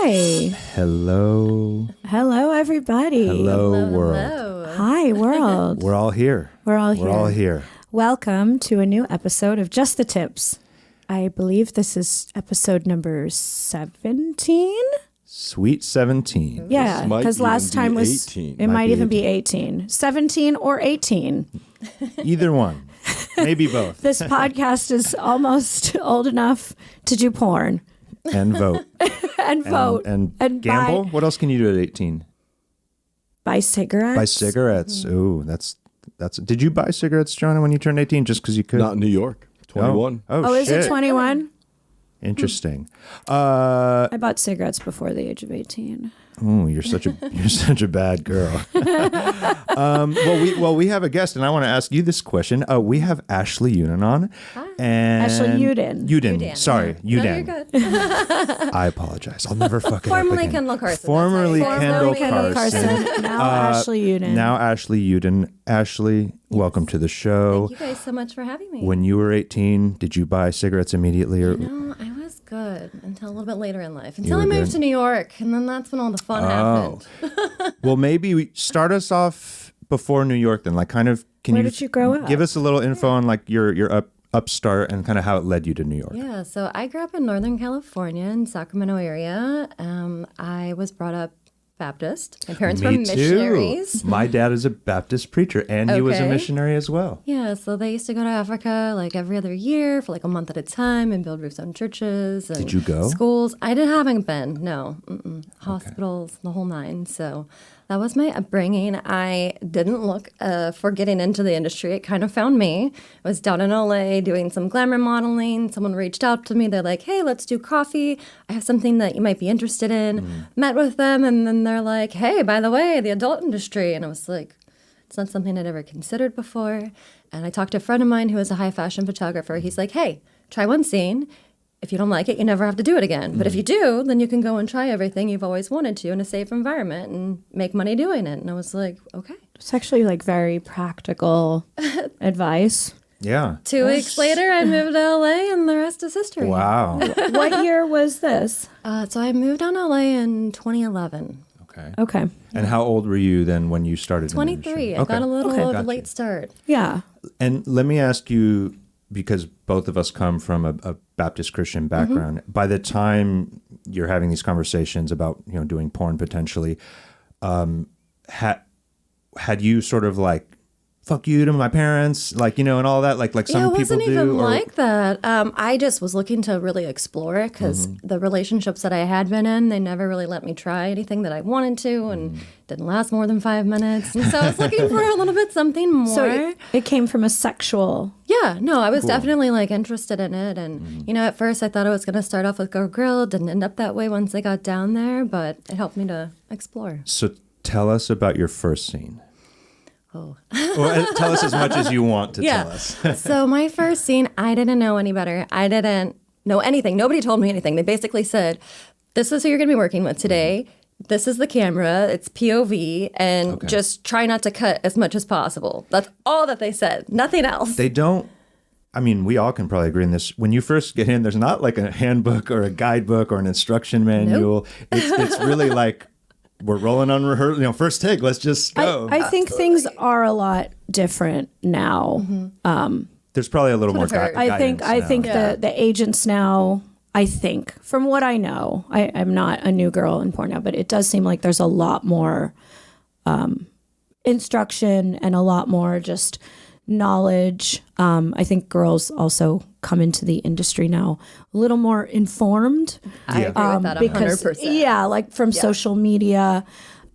Hi. Hello. Hello, everybody. Hello, world. Hello. Hi, world. We're all here. We're all here. We're all here. Welcome to a new episode of Just the Tips. I believe this is episode number 17. Sweet 17. Yeah, because last time was 18. It might even be 18. 17 or 18. Either one. Maybe both. This podcast is almost old enough to do porn And vote. and vote And gamble? What else can you do at 18? buy cigarettes. Buy cigarettes. Ooh, that's. Did you buy cigarettes, Joanna, when you turned 18 just because you could? Not in New York. 21. Oh, is it 21? Interesting. I bought cigarettes before the age of 18. Oh, you're such a bad girl. We have a guest, and I want to ask you this question. We have Ashley Youdan on. Hi. And Ashley Youdan. Youdan. Sorry, Youdan. No, you're good. I apologize. I'll never fuck it up Formerly again. Kendall Karson. Formerly Kendall Kendall Karson. Karson. Now Ashley Youdan. Now Ashley Youdan. Ashley, welcome to the show. Thank you guys so much for having me. When you were 18, did you buy cigarettes immediately? Or No, I was good until a little bit later in life. Until were I moved good? to New York, and then that's when all the fun happened. Well, maybe we start us off before New York then. Like, kind of, Where did you grow up? Give us a little info on like your upstart and kind of how it led you to New York. Yeah, so I grew up in Northern California in Sacramento area. I was brought up Baptist. My parents were Me missionaries. too. My dad is a Baptist preacher, and he was a Okay. missionary as well. Yeah, so they used to go to Africa like every other year for like a month at a time and build roofs on churches. And Did you go? Schools. haven't been, no. Hospitals, the whole nine. So that was my upbringing. I didn't look for getting into the industry. It kind of found me. I was down in LA doing some glamour modeling. Someone reached out to me. They're like, hey, let's do coffee. I have something that you might be interested in. Met with them, and then they're like, hey, by the way, the adult industry. And I was like, it's not something I'd ever considered before. And I talked to a friend of mine who is a high fashion photographer. He's like, hey, try one scene. If you don't like it, you never have to do it again. But if you do, then you can go and try everything you've always wanted to in a safe environment and make money doing it. And I was like, okay. It's actually like very practical advice. Yeah. 2 weeks later, I moved to LA, and the rest is history. Wow. What year was this? So I moved down to LA in 2011. Okay. Okay. And how old were you then when you started? in the 23. industry? I got a little of a Gotcha. late start. Yeah. And let me ask you, because both of us come from a Baptist Christian background, by the time you're having these conversations about, doing porn potentially, had you sort of like, fuck you to my parents, like, and all that, like some It people wasn't do? even or- like that. I just was looking to really explore it because the relationships that I had been in, they never really let me try anything that I wanted to and didn't last more than 5 minutes. And so I was looking for a little bit something more. So it came from a sexual. Yeah, no, I was definitely like interested in it. And, at first I thought I was going to start off with Go Grill. It didn't end up that way once I got down there, but it helped me to explore. So tell us about your first scene. Oh. Or tell us as much as you want to tell us. So my first scene, I didn't know any better. I didn't know anything. Nobody told me anything. They basically said, this is who you're going to be working with today. This is the camera. It's POV. And just try not to cut as much as possible. That's all that they said. Nothing else. They don't. I mean, we all can probably agree on this. When you first get in, there's not like a handbook or a guidebook or an instruction manual. It's really like, we're rolling on rehearsal, first take, let's just go. I think things are a lot different now. There's probably a little more heard. guidance I now. think the agents now, I think, from what I know, I'm not a new girl in porn now, but it does seem like there's a lot more instruction and a lot more just knowledge. I think girls also come into the industry now a little more informed. I agree with that 100%. Yeah, like from social media.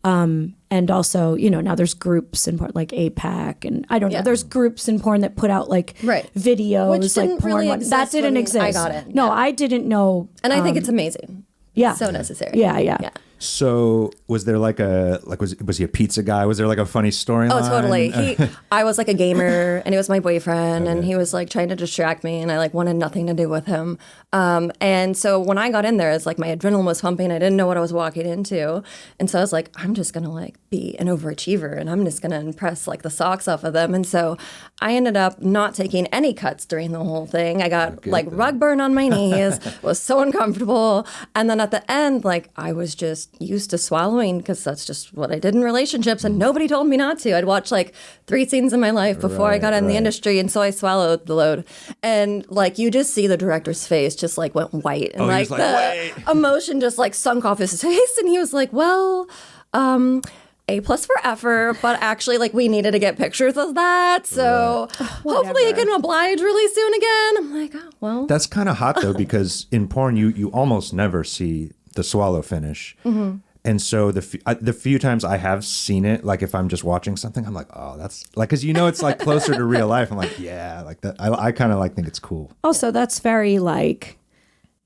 And also, now there's groups in porn, like APAC, and I don't know. There's groups in porn that put out like videos, Which like didn't porn. really That didn't exist when exist. I got it. No, Yeah. I didn't know. And I think it's amazing. Yeah. So necessary. Yeah. So was there was he a pizza guy? Was there like a funny storyline? Oh, totally. I was like a gamer, and he was my boyfriend, and he was like trying to distract me, and I like wanted nothing to do with him. And so when I got in there, it's like my adrenaline was pumping. I didn't know what I was walking into, and so I was like, I'm just gonna like be an overachiever, and I'm just gonna impress like the socks off of them. And so I ended up not taking any cuts during the whole thing. I got like rug burn on my knees, was so uncomfortable, and then at the end, like I was just used to swallowing because that's just what I did in relationships, and nobody told me not to. I'd watch like 3 scenes in my life before I got in the industry, and so I swallowed the load. And like you just see the director's face just like went white, and like the emotion just like sunk off his face, and he was like, well, A+ for effort, but actually like we needed to get pictures of that, so hopefully it can oblige really soon again. I'm like, oh well. That's kind of hot though, because in porn you almost never see the swallow finish. And so the few times I have seen it, like if I'm just watching something, I'm like, oh, that's like, because it's like closer to real life. I'm like, yeah, like that. I kind of like think it's cool. Also, that's very like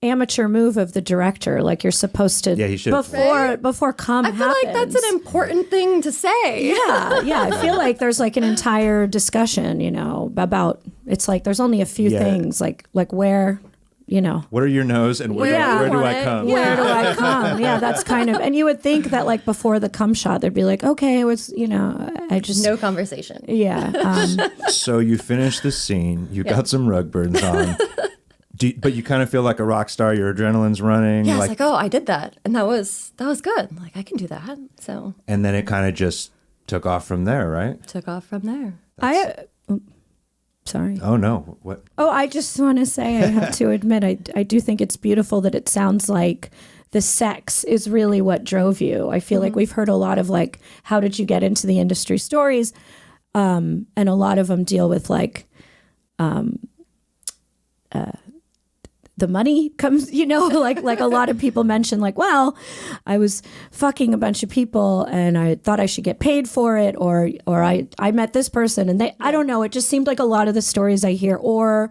amateur move of the director. Like you're supposed to, he should before cum happens. I feel like that's an important thing to say. Yeah. I feel like there's like an entire discussion, about. It's like there's only a few things, like where. What are your nose and where do I come? Where do I come? Yeah, that's kind of, and you would think that like before the cum shot, they'd be like, okay, it was, I just. No conversation. Yeah. So you finish the scene, you got some rug burns on, but you kind of feel like a rock star, your adrenaline's running. Yeah, it's like, oh, I did that. And that was good. Like, I can do that. So. And then it kind of just took off from there, right? Took off from there. Sorry. Oh, no. What? Oh, I just want to say, I have to admit, I do think it's beautiful that it sounds like the sex is really what drove you. I feel like we've heard a lot of like, how did you get into the industry stories? And a lot of them deal with like, the money comes, like a lot of people mention like, well, I was fucking a bunch of people and I thought I should get paid for it, or I met this person and I don't know. It just seemed like a lot of the stories I hear, or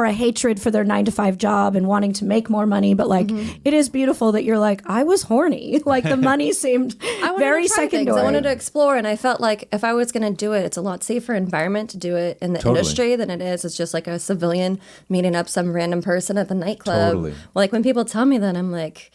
a hatred for their 9-to-5 job and wanting to make more money. But like, it is beautiful that you're like, I was horny. Like the money seemed very secondary. I wanted to explore, and I felt like if I was going to do it, it's a lot safer environment to do it in the industry than it is. It's just like a civilian meeting up some random person at the nightclub. Well, like when people tell me that, I'm like,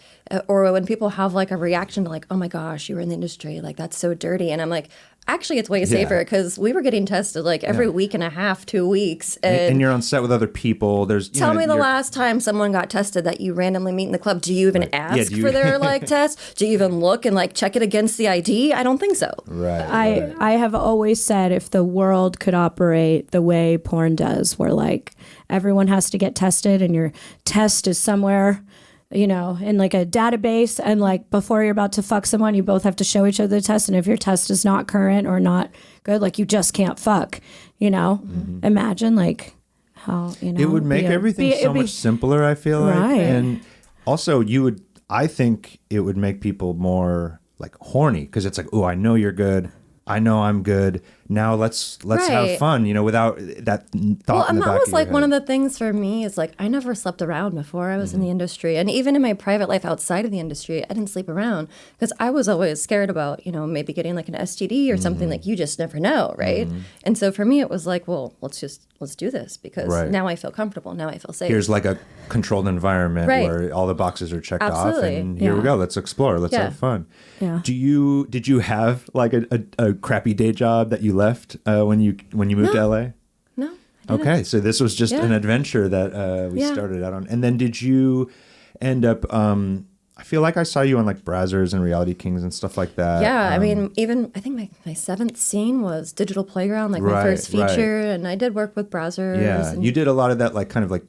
or when people have like a reaction to like, oh my gosh, you were in the industry, like that's so dirty. And I'm like, actually, it's way safer because we were getting tested like every week and a half, 2 weeks. And you're on set with other people. Tell me the last time someone got tested that you randomly meet in the club. Do you even ask for their like test? Do you even look and like check it against the ID? I don't think so. Right. I have always said if the world could operate the way porn does, where like everyone has to get tested and your test is somewhere, in like a database, and like before you're about to fuck someone, you both have to show each other the test, and if your test is not current or not good, like you just can't fuck, Imagine like how, it would make everything so much simpler, I feel like. Right. And also I think it would make people more like horny, because it's like, oh, I know you're good. I know I'm good. Now let's have fun, without that thought in the back of your head. Well, and that was like one of the things for me is like I never slept around before I was in the industry. And even in my private life outside of the industry, I didn't sleep around because I was always scared about, maybe getting like an STD or something. Like you just never know, right? And so for me, it was like, well, let's do this because now I feel comfortable. Now I feel safe. Here's like a controlled environment where all the boxes are checked off, and here we go. Let's explore. Let's have fun. Yeah. Did you have like a crappy day job that you left when you moved to LA? No. Okay, so this was just an adventure that we started out on. And then did you end up I feel like I saw you on like Brazzers and Reality Kings and stuff like that. Yeah, I mean, even I think my 7th scene was Digital Playground, like my first feature, and I did work with Brazzers. Yeah, you did a lot of that, like kind of like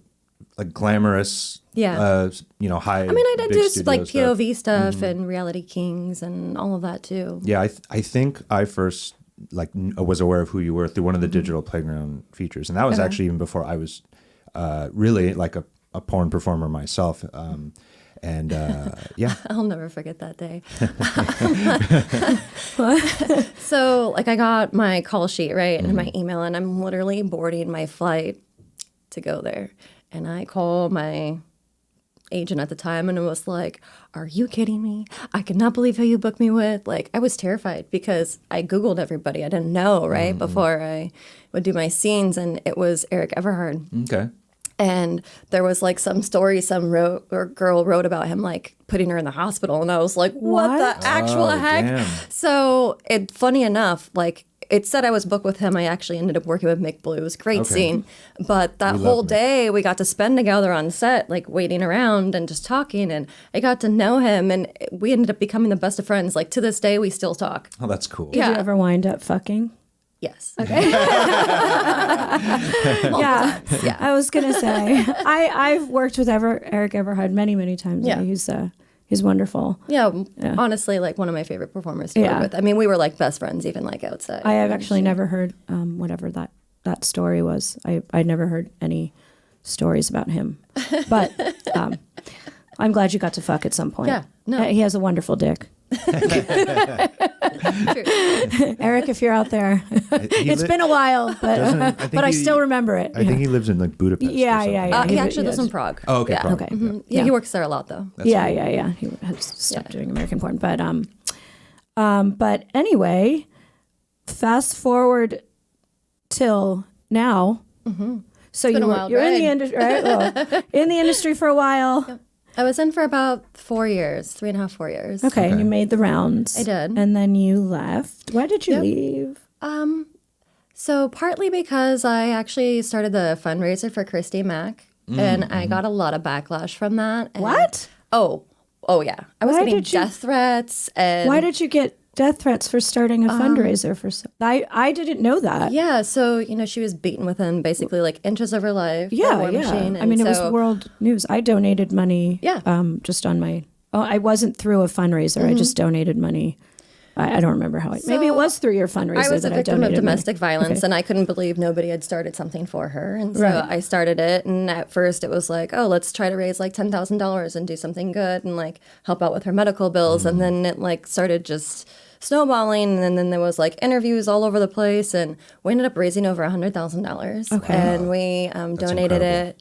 glamorous, high. I mean, I did do like POV stuff and Reality Kings and all of that too. Yeah, I think I first was aware of who you were through one of the Digital Playground features, and that was actually even before I was really like a porn performer myself. And I'll never forget that day. So like I got my call sheet, right, and my email, and I'm literally boarding my flight to go there. And I call my agent at the time, and it was like, are you kidding me? I cannot believe who you booked me with. Like, I was terrified because I Googled everybody I didn't know, right, before I would do my scenes, and it was Eric Everhard. Okay. And there was like some story girl wrote about him like putting her in the hospital, and I was like, what the actual heck? Damn. So funny enough, like it said I was booked with him. I actually ended up working with Mick Blue. It was a great scene. But that whole day we got to spend together on set, like waiting around and just talking, and I got to know him, and we ended up becoming the best of friends. Like to this day we still talk. Oh, that's cool. Did you ever wind up fucking? Yes. Okay. Yeah. I was gonna say I've worked with Eric Everhard many times. Yeah. He's wonderful. Yeah, honestly, like one of my favorite performers to work with. I mean, we were like best friends, even like outside. I have actually never heard whatever that story was. I'd never heard any stories about him, but I'm glad you got to fuck at some point. Yeah, no. He has a wonderful dick. Eric, if you're out there, it's been a while, but I still remember it. I think he lives in like Budapest. Yeah. He actually lives in Prague. Oh, okay. Yeah. Prague. Okay. Mm-hmm. Yeah, he works there a lot though. Yeah. He has stopped doing American porn, but anyway, fast forward till now. Mm-hmm. So you're in the industry, right? Well, in the industry for a while. Yep. I was in for about 4 years, 3.5, 4 years. Okay, and you made the rounds. I did. And then you left. Why did you leave? So partly because I actually started the fundraiser for Christy Mack, and I got a lot of backlash from that. And What? Oh yeah. I was getting death threats. And why did you get death threats for starting a fundraiser for? I didn't know that. Yeah, so she was beaten within basically like inches of her life. Yeah. Machine, I mean, it was world news. I donated money. Yeah. Just on my. Oh, I wasn't through a fundraiser. I just donated money. I don't remember how. Maybe it was through your fundraiser. I was a victim of domestic violence, Okay. and I couldn't believe nobody had started something for her. And so I started it. And at first, it was like, oh, let's try to raise like $10,000 and do something good and like help out with her medical bills. And then it like started just snowballing, and then there was like interviews all over the place, and we ended up raising over $100,000. Okay. And we donated it,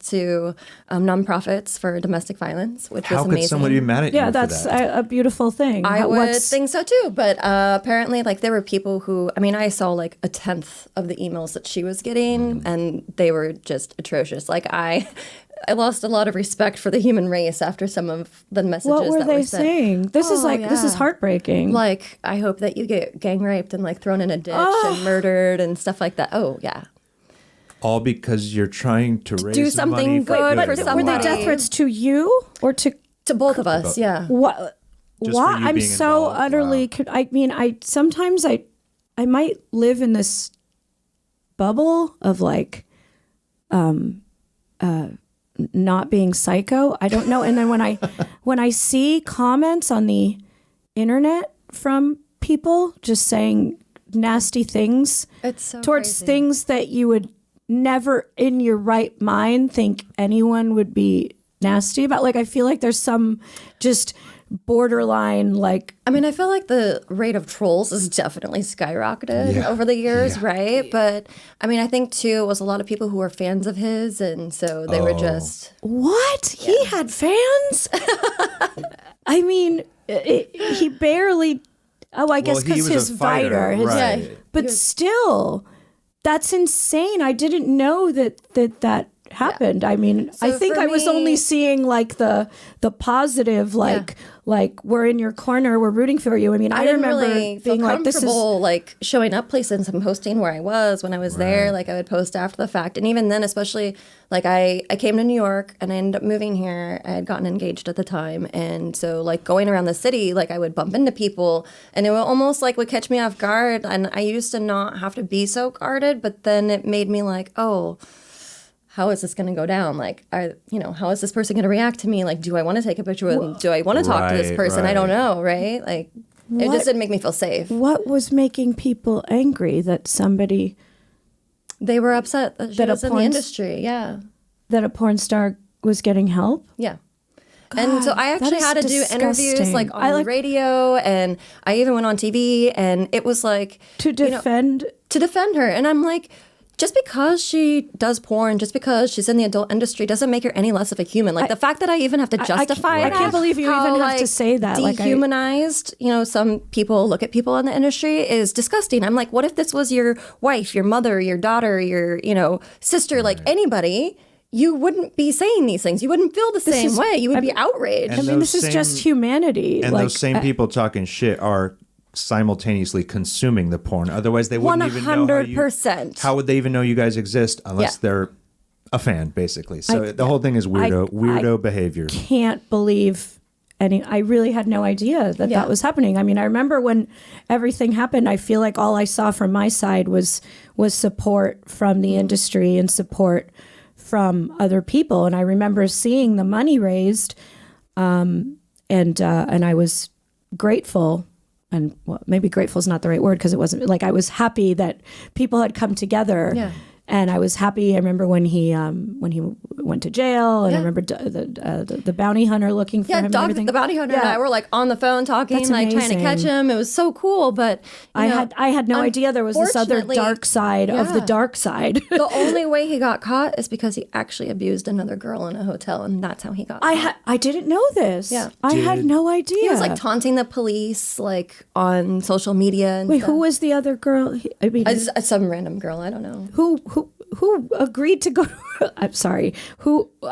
to nonprofits for domestic violence, which was amazing. How could somebody be mad at you? Yeah, for that's that? a beautiful thing. I would think so too, but apparently, like there were people who, I mean, I saw like 1/10 of the emails that she was getting, and they were just atrocious. Like I lost a lot of respect for the human race after some of the messages What were that they were sent. saying? This is heartbreaking. Like, I hope that you get gang raped and like thrown in a ditch and murdered and stuff like that. Oh yeah. All because you're trying to raise do money something good for Were somebody. they death threats to you or to both of us? Yeah. what? Just Why? for you I'm being so involved? utterly. I mean, I sometimes I might live in this bubble of like, not being psycho. I don't know. And then when I see comments on the internet from people just saying nasty things It's so towards crazy. things that you would never in your right mind think anyone would be nasty about. Like, I feel like there's some just borderline, like, I mean, I feel like the rate of trolls has definitely skyrocketed over the years, right? But I mean, I think too, it was a lot of people who were fans of his, and so they were just what? He had fans? I mean, he barely. Oh, I guess he because was his a fighter, fighter. right. But still, that's insane. I didn't know that happened. I mean, I think for I was me- only seeing like the positive, like we're in your corner, we're rooting for you. I mean, I didn't remember really feel being like, this is. comfortable, like showing up places and posting where I was when I was there. Like I would post after the fact, and even then, especially like I came to New York and I ended up moving here. I had gotten engaged at the time, and so like going around the city, like I would bump into people, and it would almost like would catch me off guard. And I used to not have to be so guarded, but then it made me like, oh, how is this going to go down? Like, how is this person going to react to me? Like, do I want to take a picture with them? Do I want to talk to this Right, person? I don't right. know, right? Like, it What- just didn't make me feel safe. What was making people angry that somebody They were upset that she That a was in the porn- industry. Yeah. that a porn star was getting help? Yeah. And so I that actually is had to do interviews disgusting. like on I the like- radio, and I even went on TV, and it was like To defend. to defend her. And I'm like, just because she does porn, just because she's in the adult industry, doesn't make her any less of a human. Like the fact that I even have to justify I can't believe you even have to say that. Dehumanized, some people look at people in the industry is disgusting. I'm like, what if this was your wife, your mother, your daughter, your, sister, like anybody? You wouldn't be saying these things. You wouldn't feel the same way. You would be outraged. I mean, this is just humanity. And those same people talking shit are simultaneously consuming the porn. Otherwise, they wouldn't even know 100%. How would they even know you guys exist unless they're a fan, basically? So the whole thing is weirdo behavior. Can't believe I really had no idea that was happening. I mean, I remember when everything happened, I feel like all I saw from my side was support from the industry and support from other people. And I remember seeing the money raised, and I was grateful. And maybe grateful is not the right word, because it wasn't like I was happy that people had come together. Yeah. And I was happy. I remember when he went to jail, and I remember the bounty hunter looking for him. And everything. The bounty hunter and I were like on the phone talking, like trying to catch him. It was so cool. But I had no idea there was this other dark side of the dark side. The only way he got caught is because he actually abused another girl in a hotel, and that's how he got caught. I didn't know this. Yeah, I had no idea. He was like taunting the police, like on social media. And wait, who was the other girl? Some random girl. I don't know who agreed to go. I'm sorry.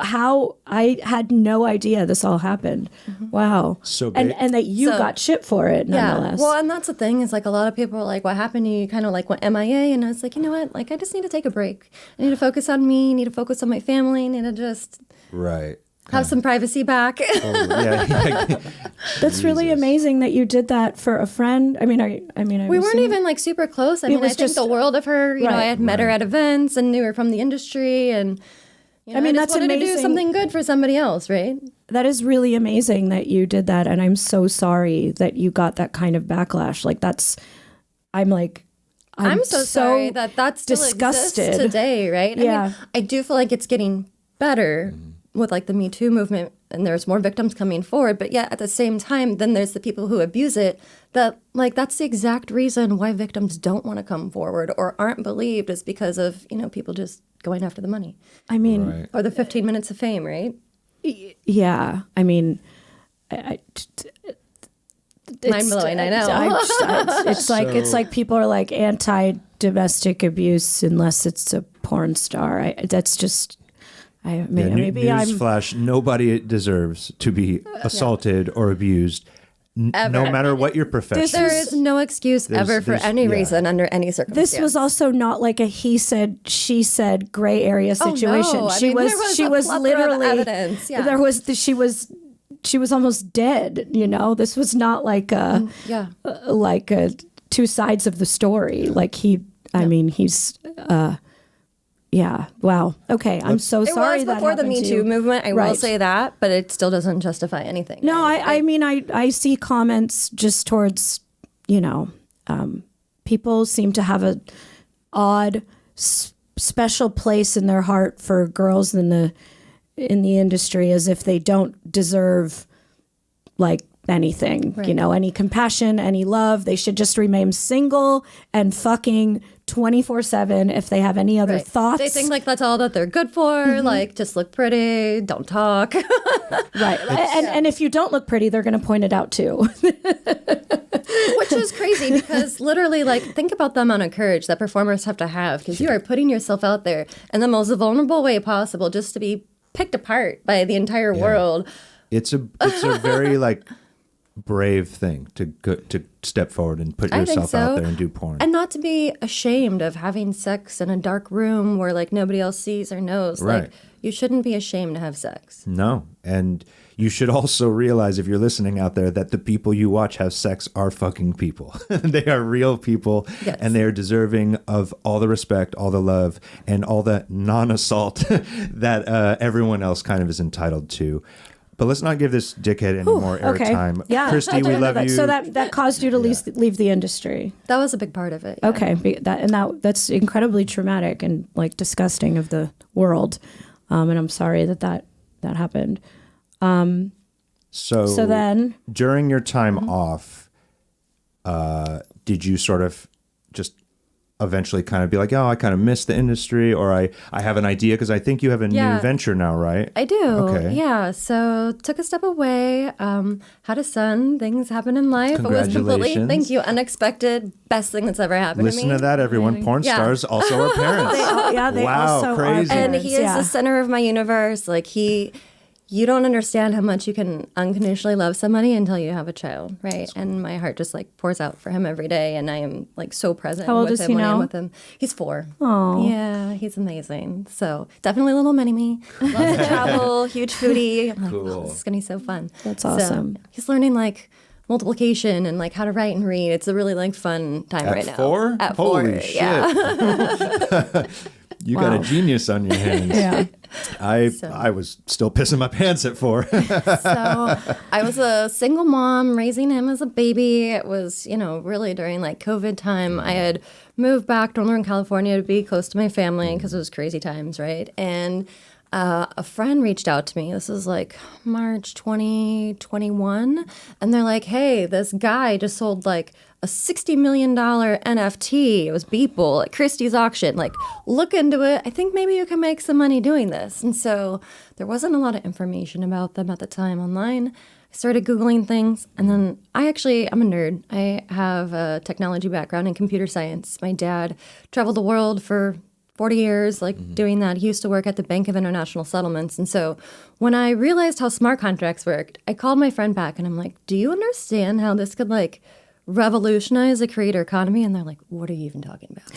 How I had no idea this all happened. Mm-hmm. Wow. So and that you got shit for it nonetheless. Well, and that's the thing is like a lot of people are like, what happened to you? Kind of like went MIA, and I was like, you know what? Like I just need to take a break. I need to focus on me. Need to focus on my family. Need to just have some privacy back. That's really amazing that you did that for a friend. I mean, we weren't even like super close. I think the world of her. I had met her at events and knew her from the industry, and I that's amazing. To do something good for somebody else, right? That is really amazing that you did that, and I'm so sorry that you got that kind of backlash. Like I'm so sorry that still disgusted exists today, right? Yeah. I mean, I do feel like it's getting better with like the Me Too movement, and there's more victims coming forward, but yet at the same time, then there's the people who abuse it. That's the exact reason why victims don't want to come forward or aren't believed, is because of people just going after the money. I mean, or the 15 minutes of fame, right? Yeah, I mean, mind-blowing, I know. It's like people are like anti-domestic abuse unless it's a porn star. That's just. Newsflash, nobody deserves to be assaulted or abused, no matter what your profession. There is no excuse ever for any reason under any circumstance. This was also not like a he said, she said gray area situation. No. She was literally evidence. Yeah. She was almost dead. This was not like like two sides of the story. Like he's. Yeah. Wow. Okay. I'm so sorry that before the happened Me Too movement. I will say that, but it still doesn't justify anything. No, I mean, I see comments just towards, people seem to have a odd, special place in their heart for girls in the industry, as if they don't deserve like anything, any compassion, any love. They should just remain single and fucking 24/7 if they have any other thoughts. They think like that's all that they're good for, like just look pretty, don't talk. Right. And if you don't look pretty, they're going to point it out too. Which is crazy because literally like think about the amount of courage that performers have to have, because you are putting yourself out there in the most vulnerable way possible just to be picked apart by the entire world. It's a very like brave thing to step forward and put yourself out there and do porn. And not to be ashamed of having sex in a dark room where like nobody else sees or knows. Right. Like you shouldn't be ashamed to have sex. No. And you should also realize, if you're listening out there, that the people you watch have sex are fucking people. They are real people, and they are deserving of all the respect, all the love, and all the non-assault that everyone else kind of is entitled to. But let's not give this dickhead any more airtime. Yeah, Christy, we love you. So that caused you to leave the industry. That was a big part of it. Yeah. Okay, that's incredibly traumatic and like disgusting of the world, and I'm sorry that happened. So then during your time off, did you sort of just eventually kind of be like, oh, I kind of miss the industry, or I have an idea, because I think you have a new venture now, right? I do. Okay. Yeah. So took a step away, had a son, things happen in life. It was completely, Congratulations. thank you, unexpected, best thing that's ever happened Listen to me. to that, everyone. Porn stars also are parents. They Wow, also crazy. are And parents, he is yeah. the center of my universe. Like you don't understand how much you can unconditionally love somebody until you have a child, right? And my heart just like pours out for him every day, and I am like so present How old with is him he when I am now? with him. He's 4. Oh. Yeah, he's amazing. So definitely a little mini-me. Loves to travel, huge foodie. I'm like, Cool. this is gonna be so fun. That's So, awesome. he's learning like multiplication and like how to write and read. It's a really like fun time At right now. 4? At Holy 4, shit. yeah. You got a Wow. genius on your hands. Yeah. I was still pissing my pants at 4. So I was a single mom raising him as a baby. It was, really during like COVID time. I had moved back to Northern California to be close to my family because it was crazy times, right? And a friend reached out to me. This is like March 2021. And they're like, hey, this guy just sold like a $60 million NFT. It was Beeple at Christie's auction. Like, look into it. I think maybe you can make some money doing this. And so there wasn't a lot of information about them at the time online. I started Googling things, and then I'm a nerd. I have a technology background in computer science. My dad traveled the world for 40 years, doing that. He used to work at the Bank of International Settlements. And so when I realized how smart contracts worked, I called my friend back and I'm like, do you understand how this could revolutionize the creator economy? And they're like, what are you even talking about?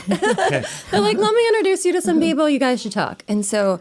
They're like, let me introduce you to some people. You guys should talk. And so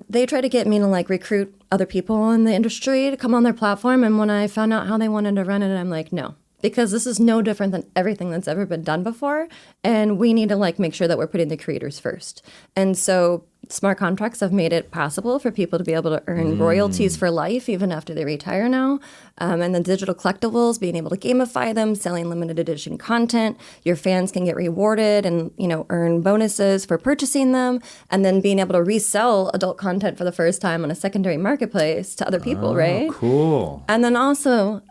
they try to get me to recruit other people in the industry to come on their platform. And when I found out how they wanted to run it, I'm like, no. Because this is no different than everything that's ever been done before. And we need to make sure that we're putting the creators first. And so smart contracts have made it possible for people to be able to earn royalties for life, even after they retire now. And the digital collectibles, being able to gamify them, selling limited edition content. Your fans can get rewarded and, earn bonuses for purchasing them. And then being able to resell adult content for the first time on a secondary marketplace to other people, right? Cool. And then it also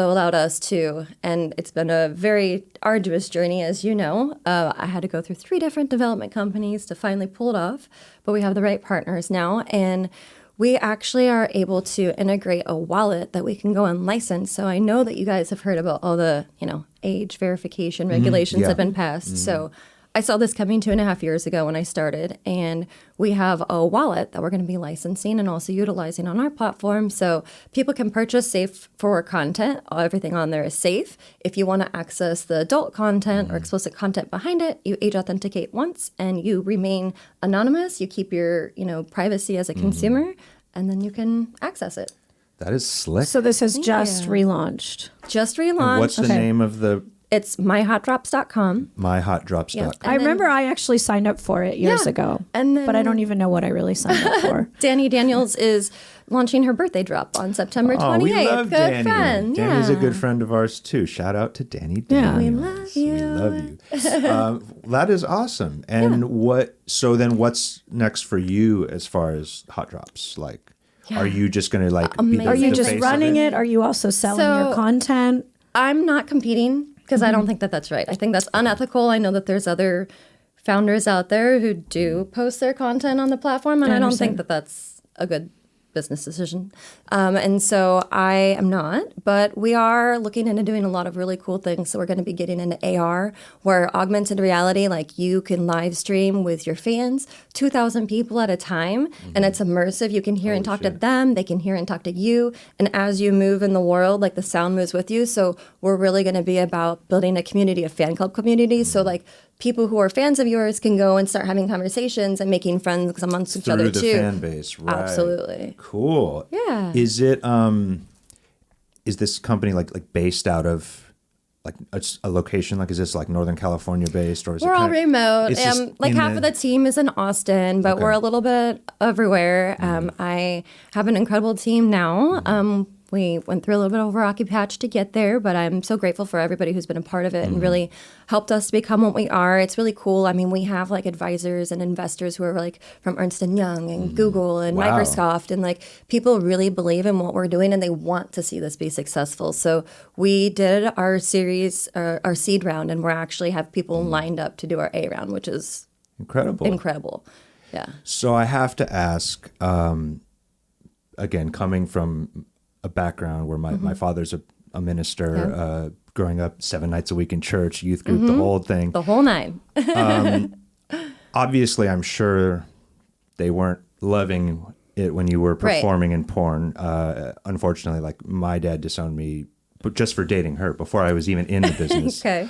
allowed us to, and it's been a very arduous journey, as you know. I had to go through 3 different development companies to finally pull it off, but we have the right partners now. And we actually are able to integrate a wallet that we can go and license. So I know that you guys have heard about all the, age verification regulations that have been passed. So I saw this coming 2.5 years ago when I started, and we have a wallet that we're going to be licensing and also utilizing on our platform. So people can purchase safe for work content. Everything on there is safe. If you want to access the adult content or explicit content behind it, you age authenticate once and you remain anonymous. You keep your, privacy as a consumer, and then you can access it. That is slick. So this has just relaunched. Just And relaunched. what's the name of the It's myhotdrops.com. myhotdrops.com? Yeah. I remember I actually signed up for it years ago, And then but I don't even know what I really signed up for. Danny Daniels is launching her birthday drop on September 28th. Oh, we love Good Danny. friend. Danny's a yeah. good friend of ours too. Shout out to Danny Yeah. Daniels. We love you. We love you. That is awesome. And so then what's next for you as far as Hot Drops? Are you just going to be the Are you the just face of running it? Are you also selling your So- content? I'm not competing because I don't think that that's right. I think that's unethical. I know that there's other founders out there who do post their content on the platform, and I don't think that that's a good business decision. And so I am not, but we are looking into doing a lot of really cool things. So we're going to be getting into AR, where augmented reality, you can live stream with your fans, 2,000 people at a time, and it's immersive. You can hear and talk to them. They can hear and talk to you. And as you move in the world, the sound moves with you. So we're really going to be about building a community, a fan club community. So people who are fans of yours can go and start having conversations and making friends amongst each other through too. the fan base, right? Absolutely. Cool. Yeah. Is it is this company based out of a location? Is this Northern California based, or is We're all remote. It's just Half of the team is in Austin, but we're a little bit everywhere. I have an incredible team now. We went through a little bit of a rocky patch to get there, but I'm so grateful for everybody who's been a part of it and really helped us to become what we are. It's really cool. I mean, we have like advisors and investors who are like from Ernst & Young and Google and Wow. Microsoft, and like people really believe in what we're doing and they want to see this be successful. So we did our series, our seed round, and we're actually have people lined up to do our A round, which is incredible. Yeah. So I have to ask, again, coming from a background where my father's a minister, growing up 7 nights a week in church, youth group, the whole thing. The whole nine. Obviously, I'm sure they weren't loving it when you were performing in porn. Unfortunately, like my dad disowned me but just for dating her before I was even in the business. Okay.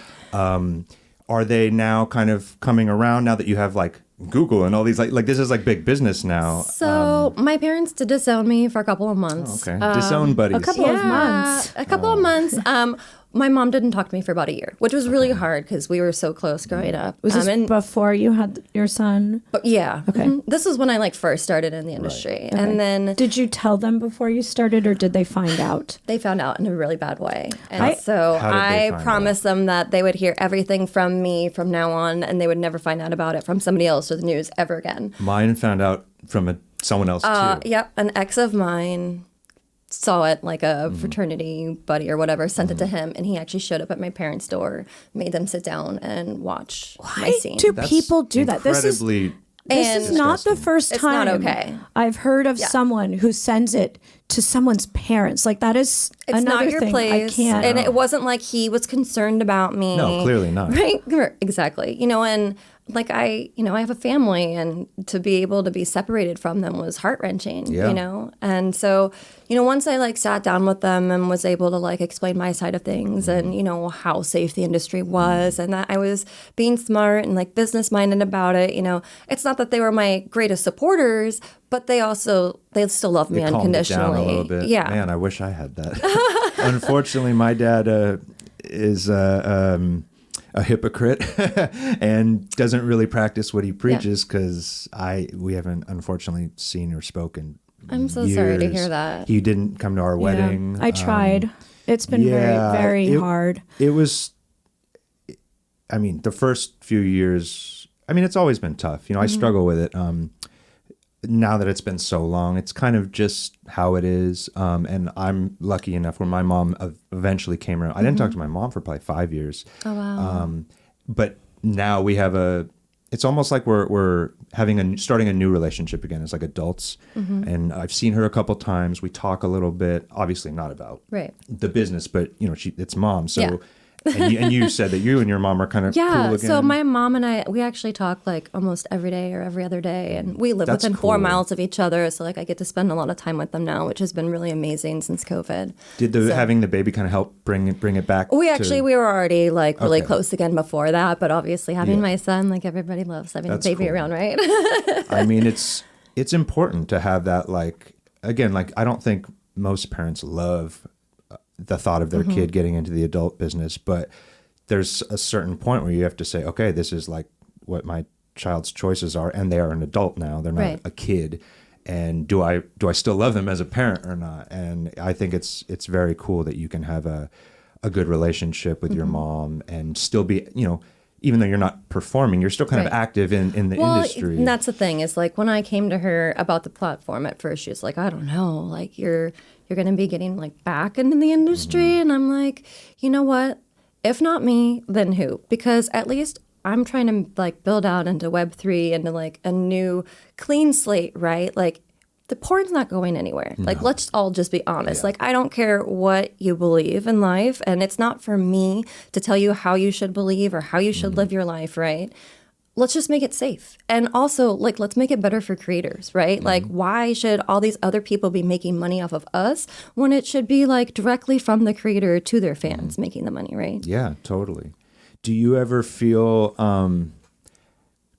Are they now kind of coming around now that you have like Google and all these like this is like big business now? So my parents did disown me for a couple of months. Okay, disown buddies. A couple of months. A couple of months. My mom didn't talk to me for about a year, which was really hard because we were so close growing up. Was this before you had your son? But yeah. Okay. This was when I like first started in the industry. Okay. And then Did you tell them before you started, or did they find out? they found out in a really bad way. And so How did they I find promised them that they would hear everything from me from now on, and they would never find out about it from somebody else or the news ever again. Mine found out from someone else too. Yep, an ex of mine saw it, like a fraternity buddy or whatever, sent it to him, and he actually showed up at my parents' door, made them sit down and watch my scene. Do people do that? This is not the first It's time not okay. I've heard of someone who sends it to someone's parents. Like that is It's another not your thing place. I can't. And it wasn't like he was concerned about me. No, clearly not. Right? Exactly. And like I have a family, and to be able to be separated from them was heart-wrenching, Yeah. And so, once I like sat down with them and was able to like explain my side of things and, how safe the industry was and that I was being smart and like business-minded about it, it's not that they were my greatest supporters, but they still love me It calmed it unconditionally. down a little bit. Yeah. Man, I wish I had that. Unfortunately, my dad is a hypocrite and doesn't really practice what he preaches because we haven't unfortunately seen or spoken. I'm so sorry to hear that. He didn't come to our wedding. I tried. It's been very, very hard. It was. I mean, the first few years. I mean, it's always been tough. I struggle with it. Now that it's been so long, it's kind of just how it is. And I'm lucky enough when my mom eventually came around. I didn't talk to my mom for probably 5 years. Oh, wow. But now we have it's almost like we're starting a new relationship again as like adults. And I've seen her a couple times. We talk a little bit, obviously not about the business, but it's mom. So. Yeah. And you said that you and your mom are kind of cool again. So my mom and we actually talk like almost every day or every other day, and we live That's within 4 cool. miles of each other. So like I get to spend a lot of time with them now, which has been really amazing since COVID. Did having the baby kind of help bring it back? We were already like really Okay. close again before that, but obviously having my son, like everybody loves having That's a baby cool. around, right? I mean, it's important to have that. Like again, like I don't think most parents love the thought of their kid getting into the adult business, but there's a certain point where you have to say, okay, this is like what my child's choices are, and they are an adult now. They're not Right. a kid. And do I still love them as a parent or not? And I think it's very cool that you can have a good relationship with your mom and still be, even though you're not performing, you're still kind of Right. active in the industry. And that's the thing is like when I came to her about the platform at first, she was like, I don't know, like you're going to be getting like back into the industry. And I'm like, you know what? If not me, then who? Because at least I'm trying to like build out into Web3 into like a new clean slate, right? Like the porn's not going anywhere. Like let's all just be honest. Like I don't care what you believe in life, and it's not for me to tell you how you should believe or how you should live your life, right? Let's just make it safe. And also, like, let's make it better for creators, right? Like, why should all these other people be making money off of us when it should be, like, directly from the creator to their fans making the money, right? Yeah, totally. Do you ever feel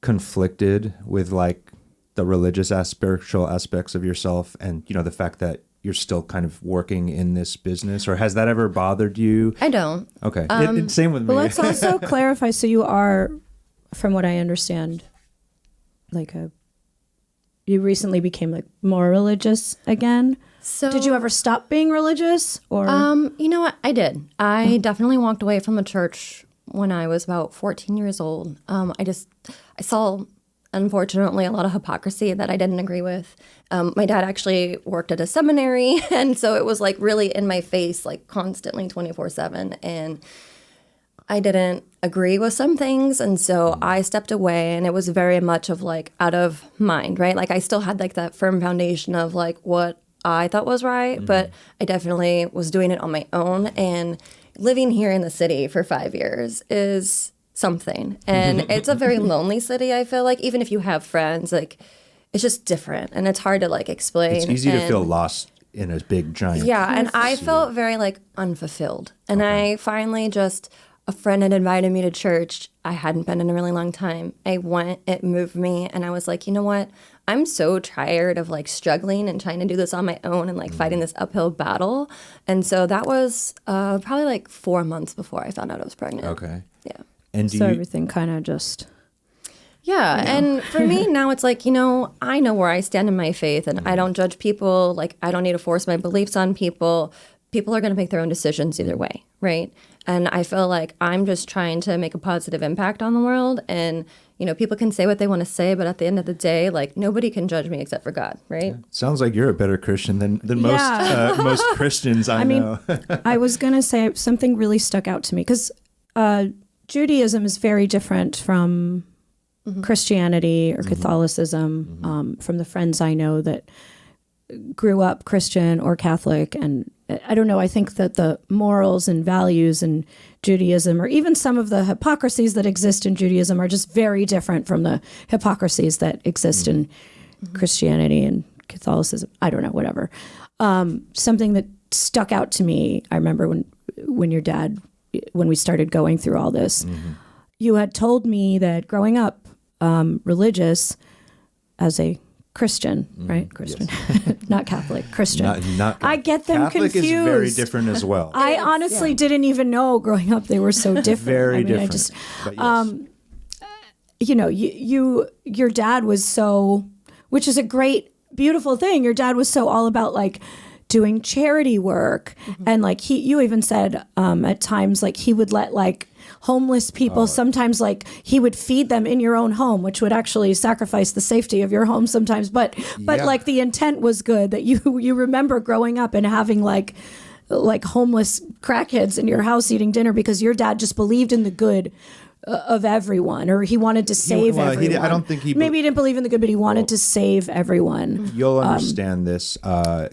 conflicted with, like, the religious, spiritual aspects of yourself and, the fact that you're still kind of working in this business? Or has that ever bothered you? I don't. Okay. Same with me. But let's also clarify. So you are, from what I understand, like you recently became like more religious again. So Did you ever stop being religious? Or you know what? I did. I definitely walked away from the church when I was about 14 years old. I saw, unfortunately, a lot of hypocrisy that I didn't agree with. My dad actually worked at a seminary, and so it was like really in my face, like constantly 24/7. And I didn't agree with some things, and so I stepped away, and it was very much of like out of mind, right? Like I still had like that firm foundation of like what I thought was right, but I definitely was doing it on my own. And living here in the city for 5 years is something, and it's a very lonely city. I feel like even if you have friends, like it's just different, and it's hard to like explain. It's easy to feel lost in a big giant. Yeah, and I felt very like unfulfilled, and I finally just. A friend had invited me to church. I hadn't been in a really long time. I went, it moved me, and I was like, you know what? I'm so tired of like struggling and trying to do this on my own and like fighting this uphill battle. And so that was probably like 4 months before I found out I was pregnant. Okay. Yeah. And so everything kind of just... Yeah. And for me now it's like, I know where I stand in my faith, and I don't judge people. Like I don't need to force my beliefs on people. People are going to make their own decisions either way, right? And I feel like I'm just trying to make a positive impact on the world. And, people can say what they want to say, but at the end of the day, like nobody can judge me except for God, right? Sounds like you're a better Christian than most Christians I know. I was going to say something really stuck out to me because Judaism is very different from Christianity or Catholicism, from the friends I know that grew up Christian or Catholic. And I don't know, I think that the morals and values in Judaism, or even some of the hypocrisies that exist in Judaism, are just very different from the hypocrisies that exist in Christianity and Catholicism. I don't know, whatever. Something that stuck out to me, I remember when your dad, when we started going through all this, you had told me that growing up religious as a Christian, right? Christian, yes. Not Catholic, Christian. Not I get them Catholic confused. Is very different as well. I honestly didn't even know growing up they were so different. Very different. Your dad was so, which is a great, beautiful thing. Your dad was so all about like doing charity work, and like you even said at times like he would let like homeless people, sometimes like he would feed them in your own home, which would actually sacrifice the safety of your home sometimes. But like the intent was good, that you remember growing up and having like homeless crackheads in your house eating dinner because your dad just believed in the good of everyone, or he wanted to save everyone. I don't think maybe he didn't believe in the good, but he wanted to save everyone. You'll understand this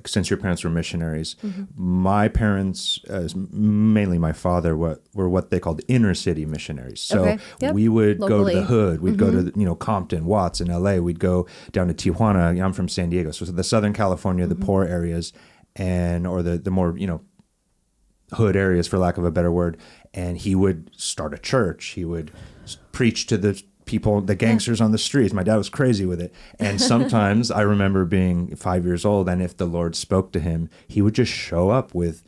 since your parents were missionaries. My parents, mainly my father, were what they called inner city missionaries. So we would go to the hood. We'd go to Compton, Watts in LA. We'd go down to Tijuana. I'm from San Diego, so the Southern California, the poor areas, or the more hood areas, for lack of a better word. And he would start a church. He would preach to the people, the gangsters on the streets. My dad was crazy with it. And sometimes I remember being 5 years old, and if the Lord spoke to him, he would just show up with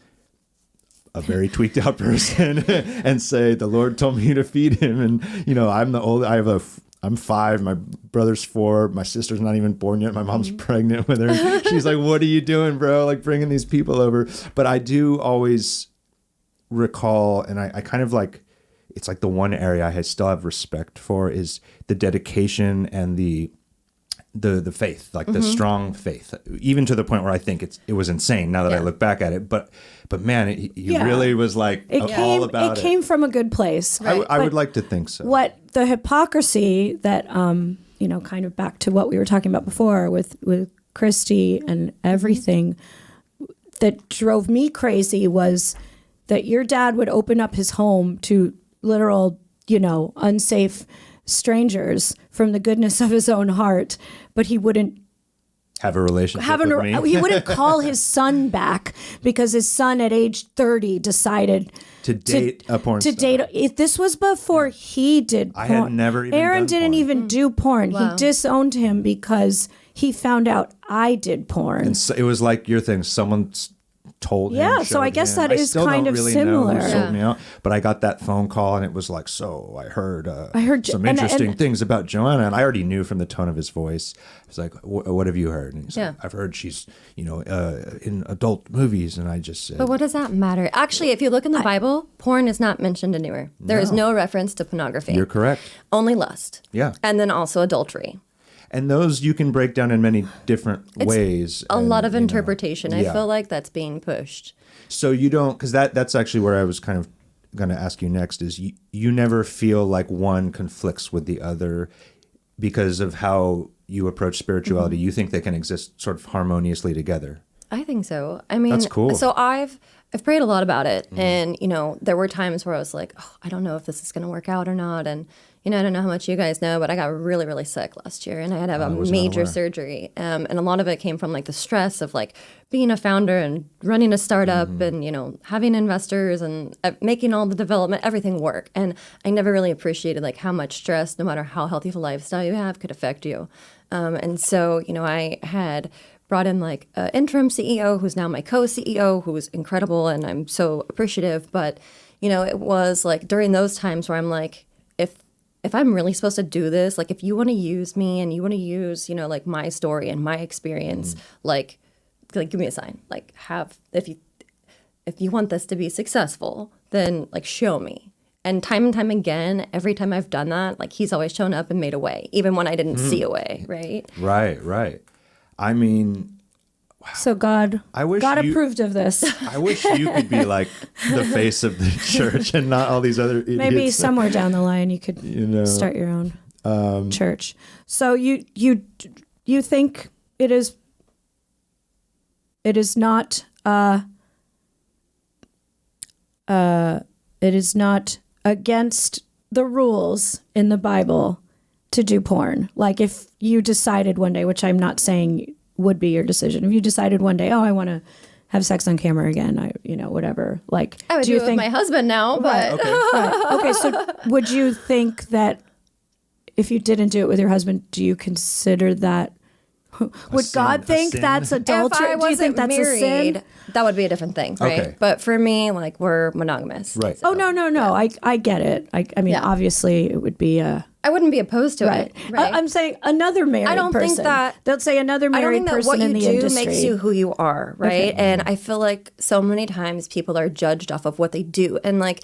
a very tweaked out person and say, the Lord told me to feed him. And, I'm the old, I'm 5, my brother's 4, my sister's not even born yet. My mom's pregnant with her. She's like, what are you doing, bro? Like bringing these people over. But I do always recall, and I kind of like, it's like the one area I still have respect for is the dedication and the faith, like the strong faith, even to the point where I think it was insane now that I look back at it. But man, he really was like all about it. It came from a good place. Right? I would like to think so. What the hypocrisy that, kind of back to what we were talking about before with Christy and everything that drove me crazy was that your dad would open up his home to literal, unsafe strangers from the goodness of his own heart, but he wouldn't have a relationship with me. He wouldn't call his son back because his son at age 30 decided to date a porn star. This was before he did porn. I had never even Aaron done didn't porn. even do porn. Wow. He disowned him because he found out I did porn. And so it was like your thing. Someone told him. Yeah, so I showed guess him. that I is still kind don't of really know who similar. sold me out, but I got that phone call and it was like, so I heard some and- interesting and- things about Joanna, and I already knew from the tone of his voice. It's like, what have you heard? And he's Yeah. like, I've heard she's in adult movies, and I just said, But what does that matter? Actually, if you look in the Bible, porn is not mentioned anywhere. There is no reference to pornography. you're correct. Only lust. Yeah. And then also adultery. And those you can break down in many different ways. A and, lot of you know, interpretation. I yeah. feel like that's being pushed. So you don't, because that's actually where I was kind of going to ask you next, is you never feel like one conflicts with the other because of how you approach spirituality. You think they can exist sort of harmoniously together. I think so. I mean, That's cool. So I've prayed a lot about it, and there were times where I was like, oh, I don't know if this is going to work out or not, and I don't know how much you guys know, but I got really, really sick last year, and I had to have a was not major aware. surgery, and a lot of it came from like the stress of like being a founder and running a startup, and having investors and making all the development, everything work, and I never really appreciated like how much stress, no matter how healthy of a lifestyle you have, could affect you, and so I had brought in like an interim CEO who's now my co-CEO, who was incredible, and I'm so appreciative. But it was like during those times where I'm like, if I'm really supposed to do this, like if you want to use me and you want to use like my story and my experience, like give me a sign. Like if you want this to be successful, then like show me. And time again, every time I've done that, like he's always shown up and made a way, even when I didn't see a way. Right. Right. I mean, So God wish God you- approved of this. I wish you could be like the face of the church and not all these other idiots. Maybe somewhere down the line you could start your own church. So you think it is not against the rules in the Bible to do porn. Like if you decided one day, which I'm not saying would be your decision, if you decided one day, oh, I want to have sex on camera again, whatever. Like, I would do it with my husband now, but Okay, so would you think that if you didn't do it with your husband, do you consider that? Would sin, God a think sin? that's if adultery? I Do you wasn't think that's a sin? married, that would be a different thing, right? Okay. But for me, like we're monogamous. Right. Oh no! I get it. I mean, Yeah. obviously, it would be a I wouldn't be opposed to right. it. Right. I'm saying another married I don't person. think that They'll say another I don't married think that person what in you the do industry makes you who you are, right? Okay. And I feel like so many times people are judged off of what they do, and like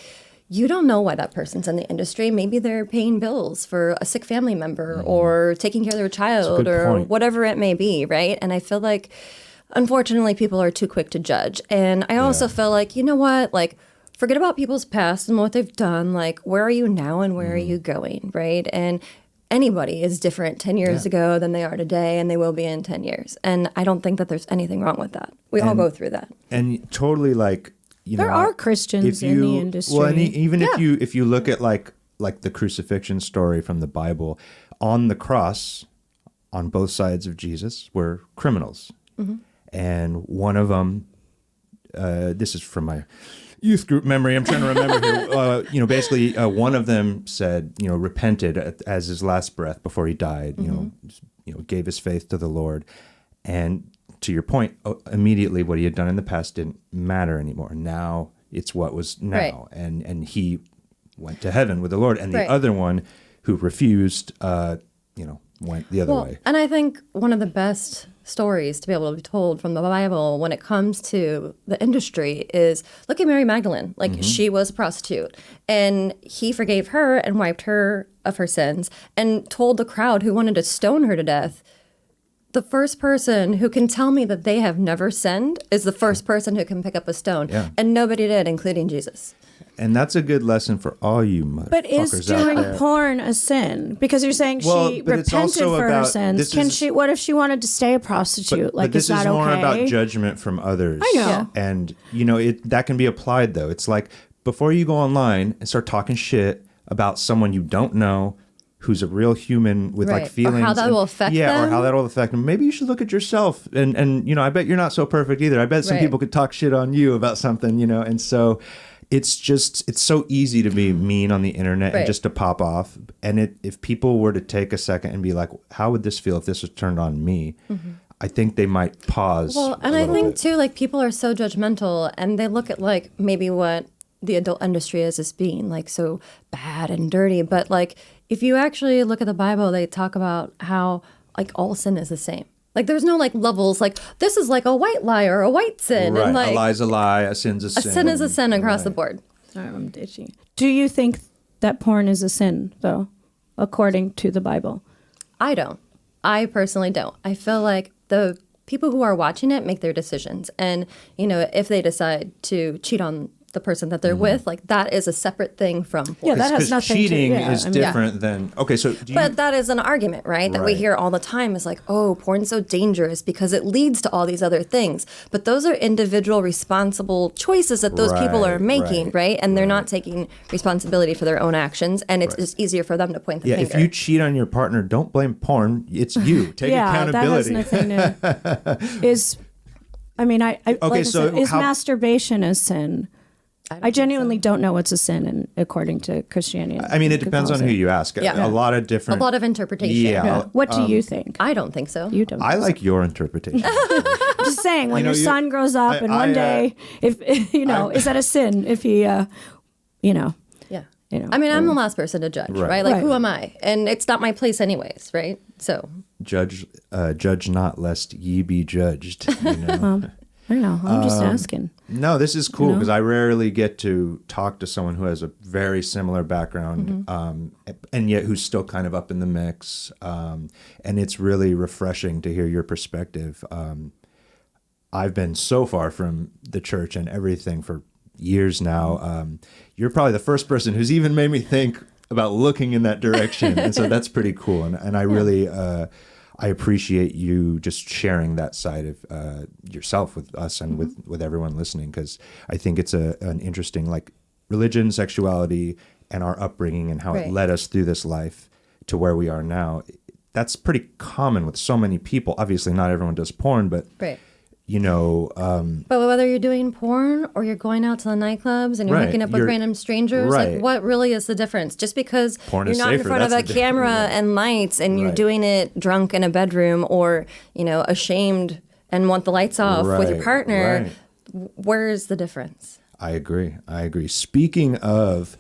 you don't know why that person's in the industry. Maybe they're paying bills for a sick family member or taking care of their child good or point. whatever it may be, right? And I feel like, unfortunately, people are too quick to judge. And I also feel like, you know what? Like, forget about people's past and what they've done. Like, where are you now and where are you going, right? And anybody is different 10 years ago than they are today, and they will be in 10 years. And I don't think that there's anything wrong with that. We all go through that. And totally like, There are Christians in the industry. Well, and even if you look at like the crucifixion story from the Bible, on the cross, on both sides of Jesus were criminals, and one of them, this is from my youth group memory. I'm trying to remember here. Basically, one of them said, repented as his last breath before he died. Gave his faith to the Lord, and to your point, immediately what he had done in the past didn't matter anymore. Now it's what was now, Right. and he went to heaven with the Lord. And the Right. other one, who refused, went the other way. And I think one of the best stories to be able to be told from the Bible when it comes to the industry is look at Mary Magdalene. Like she was a prostitute, and he forgave her and wiped her of her sins, and told the crowd who wanted to stone her to death, the first person who can tell me that they have never sinned is the first person who can pick up a stone. Yeah. And nobody did, including Jesus. And that's a good lesson for all you motherfuckers But is out doing there. porn a sin? Because you're saying Well, she but it's repented also for her about- sins. this Can is- she? What if she wanted to stay a prostitute? But this is that is more okay? about judgment from others. I know. Yeah. And, that can be applied, though. It's like, before you go online and start talking shit about someone you don't know, who's a real human with Right. like feelings. Or how that will affect Or them. how that will affect them. Maybe you should look at yourself. And I bet you're not so perfect either. I bet some Right. people could talk shit on you about something, and so it's so easy to be mean on the internet and Right. just to pop off. And if people were to take a second and be like, how would this feel if this was turned on me? I think they might pause. Well, and I think too, like people are so judgmental, and they look at like maybe what the adult industry is as being like so bad and dirty. But like if you actually look at the Bible, they talk about how like all sin is the same. Like there's no like levels. Like this is like a white lie or a white sin, right. and like A lie's a lie, a sin's a sin. a sin is a sin across the board. I'm ditching. Do you think that porn is a sin, though, according to the Bible? I don't. I personally don't. I feel like the people who are watching it make their decisions. And, you know, if they decide to cheat on the person that they're with, like that is a separate thing from porn. Yeah, that has nothing cheating to do. is different than okay. So, do you, But that is an argument, right? That we Right. hear all the time is like, oh, porn's so dangerous because it leads to all these other things. But those are individual responsible choices that those people are Right, making, right? And they're not taking responsibility for their own actions. And it's just easier for them to point the yeah, finger. if you cheat on your partner, don't blame porn. It's you. Take accountability. That has nothing to is. I mean, I like I so said, is how- masturbation a sin? I genuinely don't know what's a sin, and according to Christianity. I mean, it depends on who you ask. Yeah. A lot of different. a lot of interpretation. Yeah. What do you think? I don't think so. You don't. I like your interpretation. I'm just saying, when your son grows up, and one day, if you know, is that a sin? If he, you know, Yeah. you know. I mean, I'm the last person to judge, right? Like, Right. who am I? And it's not my place anyways, right? So Judge not, lest ye be judged. You know? I don't know. I'm just asking. No, this is cool because I rarely get to talk to someone who has a very similar background, and yet who's still kind of up in the mix. And it's really refreshing to hear your perspective. I've been so far from the church and everything for years now. You're probably the first person who's even made me think about looking in that direction. And so that's pretty cool. And I really... I appreciate you just sharing that side of yourself with us and with everyone listening, because I think it's an interesting, like, religion, sexuality, and our upbringing and how it led us through this life to where we are now. That's pretty common with so many people. Obviously, not everyone does porn, but you know. But whether you're doing porn or you're going out to the nightclubs and you're hooking up with random strangers, like what really is the difference? Just because porn you're not in front of a camera and lights and you're doing it drunk in a bedroom or, you know, ashamed and want the lights off with your partner, where's the difference? I agree. Speaking of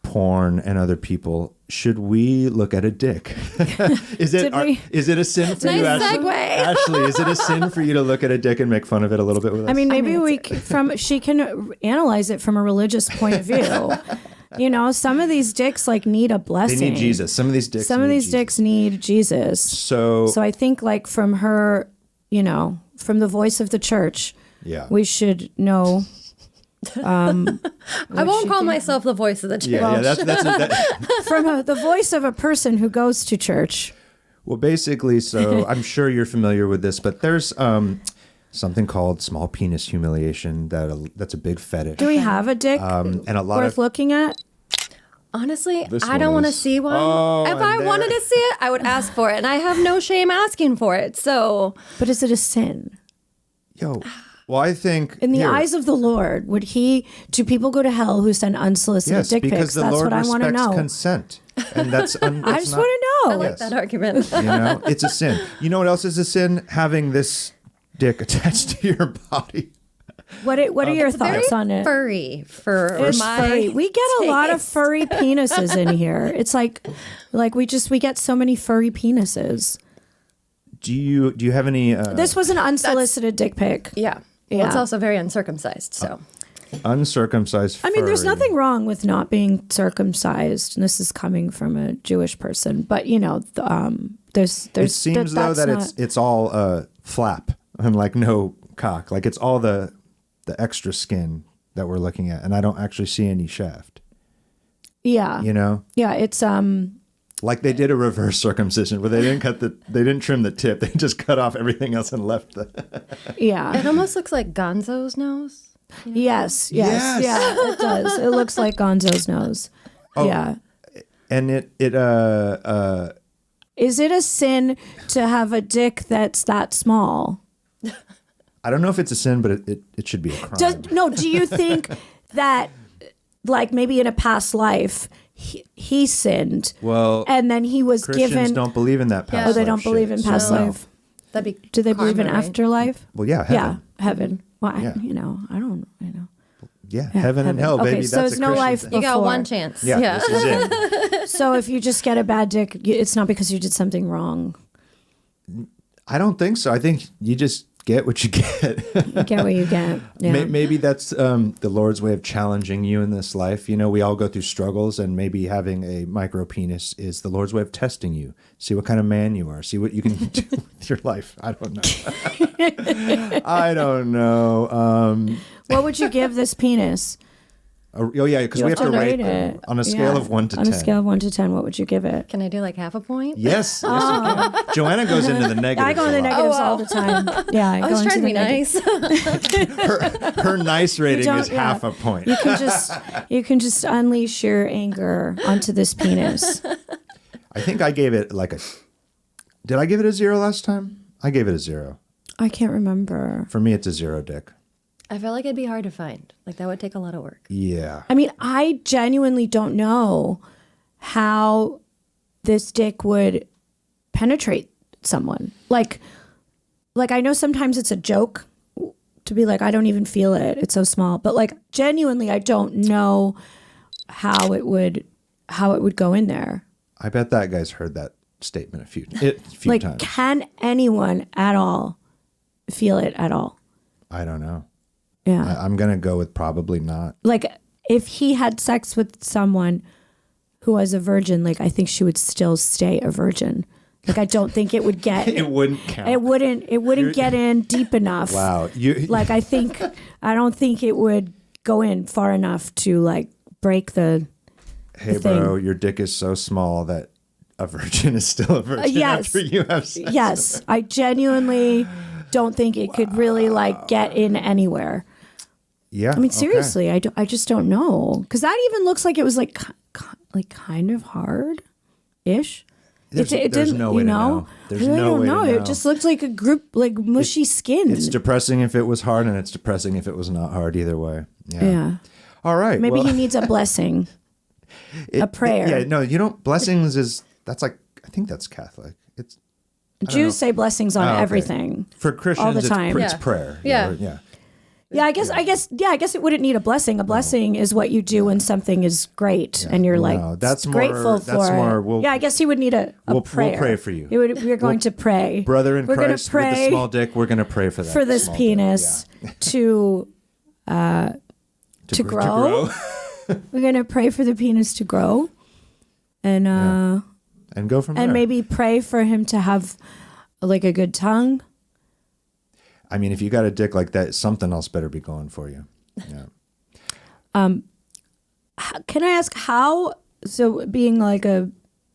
porn and other people, should we look at a dick? Is it a sin for you, Nice Ashley? segue. Ashley, is it a sin for you to look at a dick and make fun of it a little bit with us? I mean, maybe she can analyze it from a religious point of view. You know, some of these dicks like need a blessing. They need Jesus. Some of these dicks need Jesus. So I think, like, from her, you know, from the voice of the church, we should know. I won't call myself the voice of the church. that's from the voice of a person who goes to church. Well, basically, so I'm sure you're familiar with this, but there's something called small penis humiliation that's a big fetish. Do we have a dick and a lot worth looking at? Honestly, I don't want to see one. If I wanted to see it, I would ask for it, and I have no shame asking for it. So, but is it a sin? Well, I think in the eyes of the Lord, do people go to hell who send unsolicited dick pics? Because the That's Lord what I want to respects know. consent, and that's I just want to know. I like that argument. You know, it's a sin. You know what else is a sin? Having this dick attached to your body. What are your thoughts on it? Furry for It's my furry. We get a lot of taste. furry penises in here. It's like we get so many furry penises. Do you have any? This was an unsolicited dick pic. Yeah. Well, it's also very uncircumcised, so. Uncircumcised furry. I mean, there's nothing wrong with not being circumcised, and this is coming from a Jewish person. But you know, there's. It seems though that it's all flap and like no cock. Like it's all the extra skin that we're looking at, and I don't actually see any shaft. Yeah. You know. Yeah, it's Like they did a reverse circumcision where they didn't trim the tip. They just cut off everything else and left the. Yeah. It almost looks like Gonzo's nose. Yes. Yes. Yeah, it does. It looks like Gonzo's nose. Oh, yeah. And Is it a sin to have a dick that's that small? I don't know if it's a sin, but it should be a crime. Do you think that, like, maybe in a past life he sinned? Well, and then he was Christians given. don't believe in that past life. They don't believe in past life. That'd be. Do they believe in karma, right? afterlife? Well, yeah, heaven. Yeah, heaven. Well, Yeah. I don't. Yeah, heaven and hell, Okay, baby. so That's it's a no Christian life thing. You got before. one chance. Yeah, this is it. So if you just get a bad dick, it's not because you did something wrong. I don't think so. I think you just get what you get. You get what you get. Yeah. Maybe that's the Lord's way of challenging you in this life. You know, we all go through struggles, and maybe having a micro penis is the Lord's way of testing you. See what kind of man you are. See what you can do with your life. I don't know. I don't know. What would you give this penis? Oh, yeah, because You we have to rate it. them on a scale of 1 to 10. On a scale of 1 to 10, what would you give it? Can I do like half a point? Yes, yes, you can. Joanna goes into the negatives. I go in the a lot. negatives all the time. Yeah, I I go was into trying to the be nice. Her nice rating don't- is yeah. half a point. You can just unleash your anger onto this penis. I think I gave it like a. Did I give it a 0 last time? I gave it a 0. I can't remember. For me, it's a 0 dick. I feel like it'd be hard to find. Like that would take a lot of work. Yeah. I mean, I genuinely don't know how this dick would penetrate someone. Like I know sometimes it's a joke to be like, I don't even feel it. It's so small. But like genuinely, I don't know how it would go in there. I bet that guy's heard that statement a few Like, times. can anyone at all feel it at all? I don't know. Yeah. I'm going to go with probably not. Like if he had sex with someone who was a virgin, like I think she would still stay a virgin. Like I don't think it would get It wouldn't count. It wouldn't get in deep enough. Wow. Like I don't think it would go in far enough to like break the Hey, thing. bro, your dick is so small that a virgin is still a virgin yes. after you have sex. Yes. I genuinely don't think it could really like get in anywhere. Yeah. I mean, seriously, I just don't know. Because that even looks like it was like kind of hard-ish. There's didn't, no way to know. There's I really no don't way to know. know. It just looked like a group, like mushy skin. It's depressing if it was hard, and it's depressing if it was not hard either way. Yeah. Yeah. All right. Maybe well, he needs a blessing. A prayer. Yeah. No, you don't. Blessings that's like, I think that's Catholic. It's Jews say blessings on okay. everything. For Christians, all the time. it's Yeah. prayer. Yeah. Yeah. Yeah, I guess it wouldn't need a blessing. A blessing is what you do when something is great and you're like No, that's more- grateful for that's more- it. Yeah, I guess he would need a We'll prayer. pray for you. We're going to pray. Brother in We're gonna Christ with the pray small dick, we're going to pray for that. for this small penis dick. to Yeah. grow. We're going to pray for the penis to grow. And And go from there. and maybe pray for him to have like a good tongue. I mean, if you got a dick like that, something else better be going for you. Yeah. Can I ask how? So, being like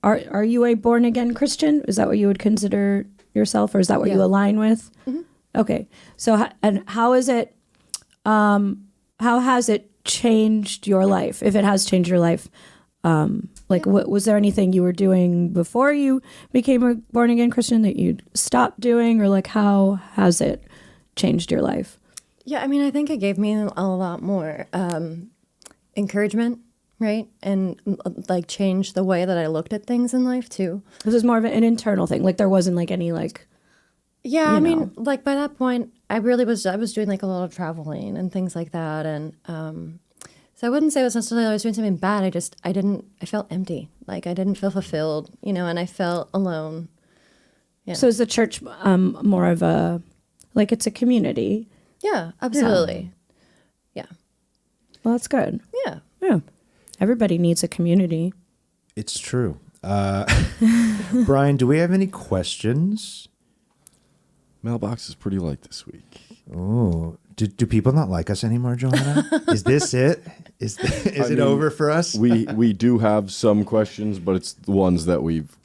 are you a born again Christian? Is that what you would consider yourself, or is that what you Yeah. align with? Mm-hmm. Okay. So, and how is it? How has it changed your life? If it has changed your life, was there anything you were doing before you became a born again Christian that you stopped doing, or like how has it changed your life? Yeah, I mean, I think it gave me a lot more encouragement, right? And like changed the way that I looked at things in life too. This was more of an internal thing. Like there wasn't like any like. Yeah, You I mean, know. like by that point, I was doing like a lot of traveling and things like that, and so I wouldn't say it was necessarily I was doing something bad. I felt empty, like I didn't feel fulfilled, and I felt alone. Yeah. So is the church more of a like it's a community? Yeah, absolutely. Yeah. Well, that's good. Yeah. Yeah, everybody needs a community. It's true. Brian, do we have any questions? Mailbox is pretty light this week. Oh, do people not like us anymore, Joanna? Is this it? Is it over for us? We do have some questions, but it's the ones that we've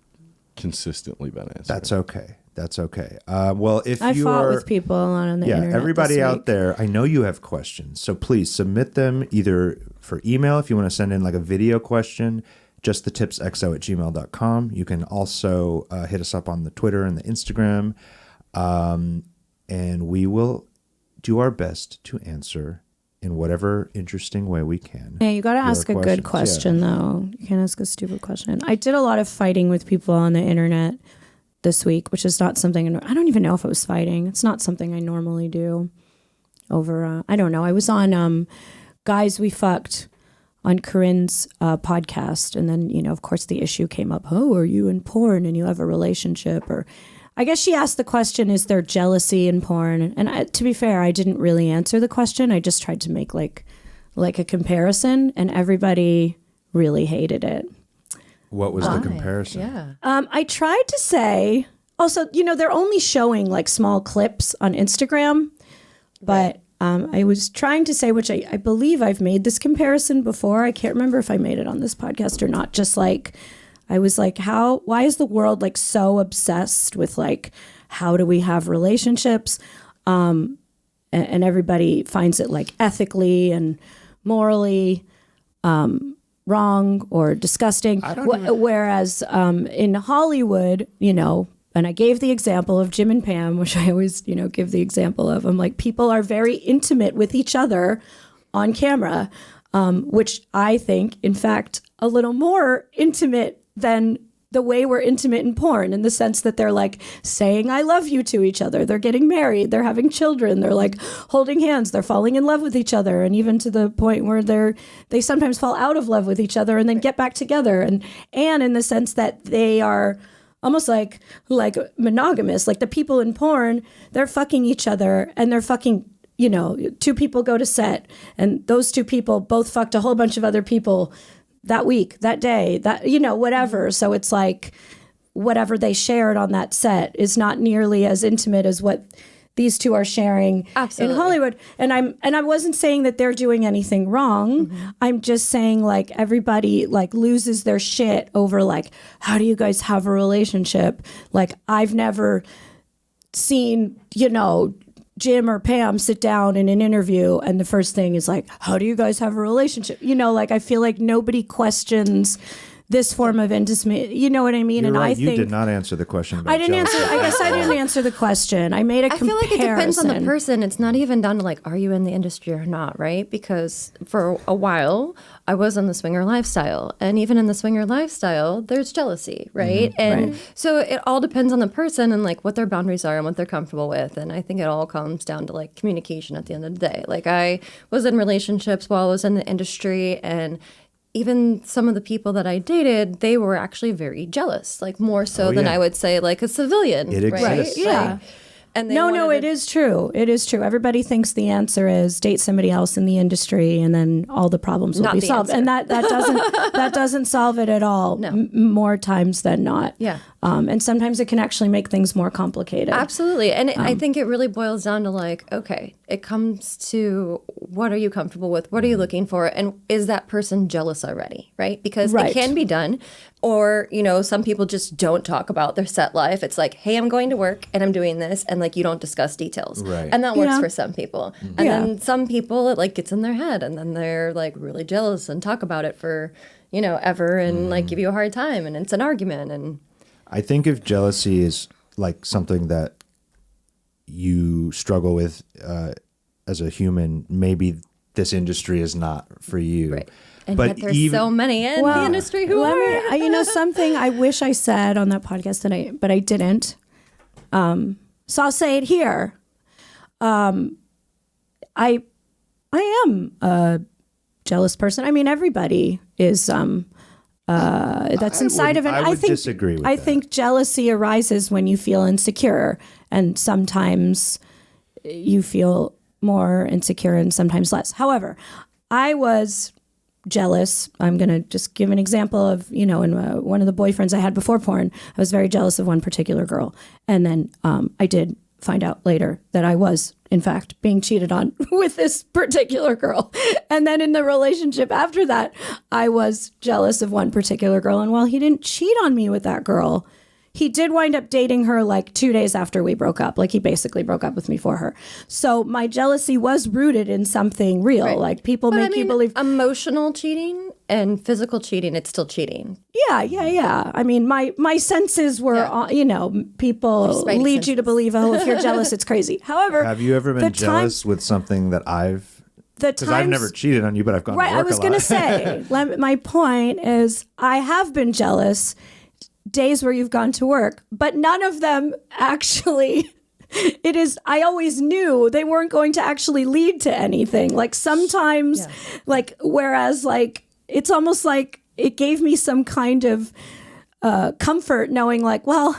consistently been answering. That's okay. That's okay. Well, if I you fought are, with people on the yeah, internet. everybody this out week. there, I know you have questions, so please submit them either for email if you want to send in like a video question, justthetipsxo@gmail.com. You can also hit us up on the Twitter and the Instagram, and we will do our best to answer in whatever interesting way we can. Yeah, you got to your ask a good questions. question though. You can't ask a stupid question. I did a lot of fighting with people on the internet this week, which is not something, I don't even know if I was fighting. It's not something I normally do over, I don't know. I was on Guys We Fucked on Corinne's podcast. And then, you know, of course the issue came up. Oh, are you in porn and you have a relationship? Or I guess she asked the question, is there jealousy in porn? And to be fair, I didn't really answer the question. I just tried to make like a comparison, and everybody really hated it. What was the comparison? Yeah. I tried to say, also, you know, they're only showing like small clips on Instagram, but I was trying to say, which I believe I've made this comparison before. I can't remember if I made it on this podcast or not. Just like, I was like, why is the world like so obsessed with like, how do we have relationships? And everybody finds it like ethically and morally wrong or disgusting. Whereas in Hollywood, you know, and I gave the example of Jim and Pam, which I always, you know, give the example of. I'm like, people are very intimate with each other on camera, which I think, in fact, a little more intimate than the way we're intimate in porn, in the sense that they're like saying I love you to each other. They're getting married. They're having children. They're like holding hands. They're falling in love with each other. And even to the point where they sometimes fall out of love with each other and then get back together. And in the sense that they are almost like monogamous. Like the people in porn, they're fucking each other and they're fucking, you know, two people go to set and those two people both fucked a whole bunch of other people that week, that day, that, you know, whatever. So it's like whatever they shared on that set is not nearly as intimate as what these two are sharing in Hollywood. And I wasn't saying that they're doing anything wrong. Mm-hmm. I'm just saying like everybody like loses their shit over like, how do you guys have a relationship? Like I've never seen, you know, Jim or Pam sit down in an interview and the first thing is like, how do you guys have a relationship? You know, like I feel like nobody questions this form of intimacy. You know what I mean? You're and right. I think you did not answer the question about I didn't jealousy. answer. I guess I didn't answer the question. I made a comparison. I feel like it depends on the person. It's not even down to like, are you in the industry or not, right? Because for a while, I was in the swinger lifestyle. And even in the swinger lifestyle, there's jealousy, right? Mm-hmm. And so it all depends on the person and like what their boundaries are and what they're comfortable with. And I think it all comes down to like communication at the end of the day. Like I was in relationships while I was in the industry, and even some of the people that I dated, they were actually very jealous, like more so than I would say like a civilian. It right? exists. Yeah. Like, and they No, it is true. It is true. Everybody thinks the answer is date somebody else in the industry, and then all the problems will Not be the solved. answer. And that doesn't solve it at all. No. More times than not. Yeah. And sometimes it can actually make things more complicated. Absolutely. And I think it really boils down to like, okay, it comes to what are you comfortable with? What are you looking for? And is that person jealous already? Right? Because Right. it can be done. Or, you know, some people just don't talk about their set life. It's like, hey, I'm going to work and I'm doing this. And like, you don't discuss details. Right. And that works Yeah. for some people. And Yeah. then some people, it like gets in their head and then they're like really jealous and talk about it for, you know, ever and like give you a hard time. And it's an argument. And I think if jealousy is like something that you struggle with as a human, maybe this industry is not for you. right. And But yet there's even- so many in the industry who are. You know, something I wish I said on that podcast but I didn't. So I'll say it here. I am a jealous person. I mean, everybody is. That's inside of it. I would disagree with I that. think jealousy arises when you feel insecure, and sometimes you feel more insecure and sometimes less. However, I was jealous. I'm going to just give an example of, you know, in one of the boyfriends I had before porn, I was very jealous of one particular girl. And then I did find out later that I was, in fact, being cheated on with this particular girl. And then in the relationship after that, I was jealous of one particular girl. And while he didn't cheat on me with that girl, he did wind up dating her like 2 days after we broke up. Like he basically broke up with me for her. So my jealousy was rooted in something real. Right. Like people But make you believe. emotional cheating and physical cheating, it's still cheating. Yeah. I mean, my senses were, on, you know, people Spidey lead you to senses. believe, oh, if you're jealous, it's crazy. However, Have you ever the been time- jealous with something that because I've never cheated on you, but I've gone Right, to work I was a lot. going to say, my point is I have been jealous days where you've gone to work, but none of them actually. I always knew they weren't going to actually lead to anything. Like sometimes, like, whereas like, it's almost like it gave me some kind of comfort knowing like, well,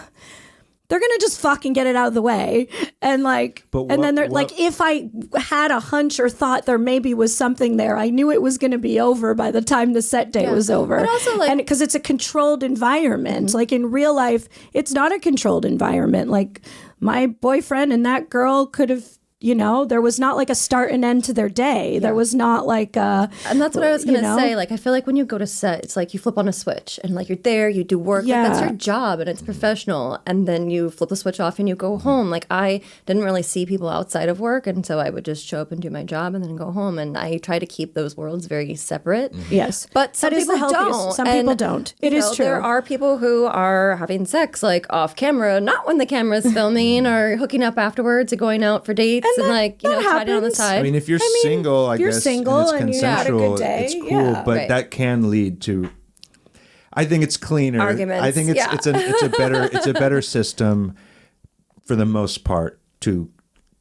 they're going to just fucking get it out of the way. And like, then they're like, if I had a hunch or thought there maybe was something there, I knew it was going to be over by the time the set day was over. But also like, and because it's a controlled environment, like in real life, it's not a controlled environment. Like my boyfriend and that girl could have, there was not like a start and end to their day. There was not like a... And that's what I was going to say. Like, I feel like when you go to set, it's like you flip on a switch and like you're there, you do work. Yeah. Like, that's your job and it's professional. And then you flip the switch off and you go home. Like, I didn't really see people outside of work. And so I would just show up and do my job and then go home. And I try to keep those worlds very separate. Yes. But some that is people the healthiest. don't. Some people don't. It is true. There are people who are having sex like off camera, not when the camera's filming, or hooking up afterwards or going out for dates and like, trying it on the side. I mean, if you're single, I guess, single and it's and you had a good consensual, day, it's cool, but that can lead to... I think it's cleaner. Arguments, I think it's a better system for the most part to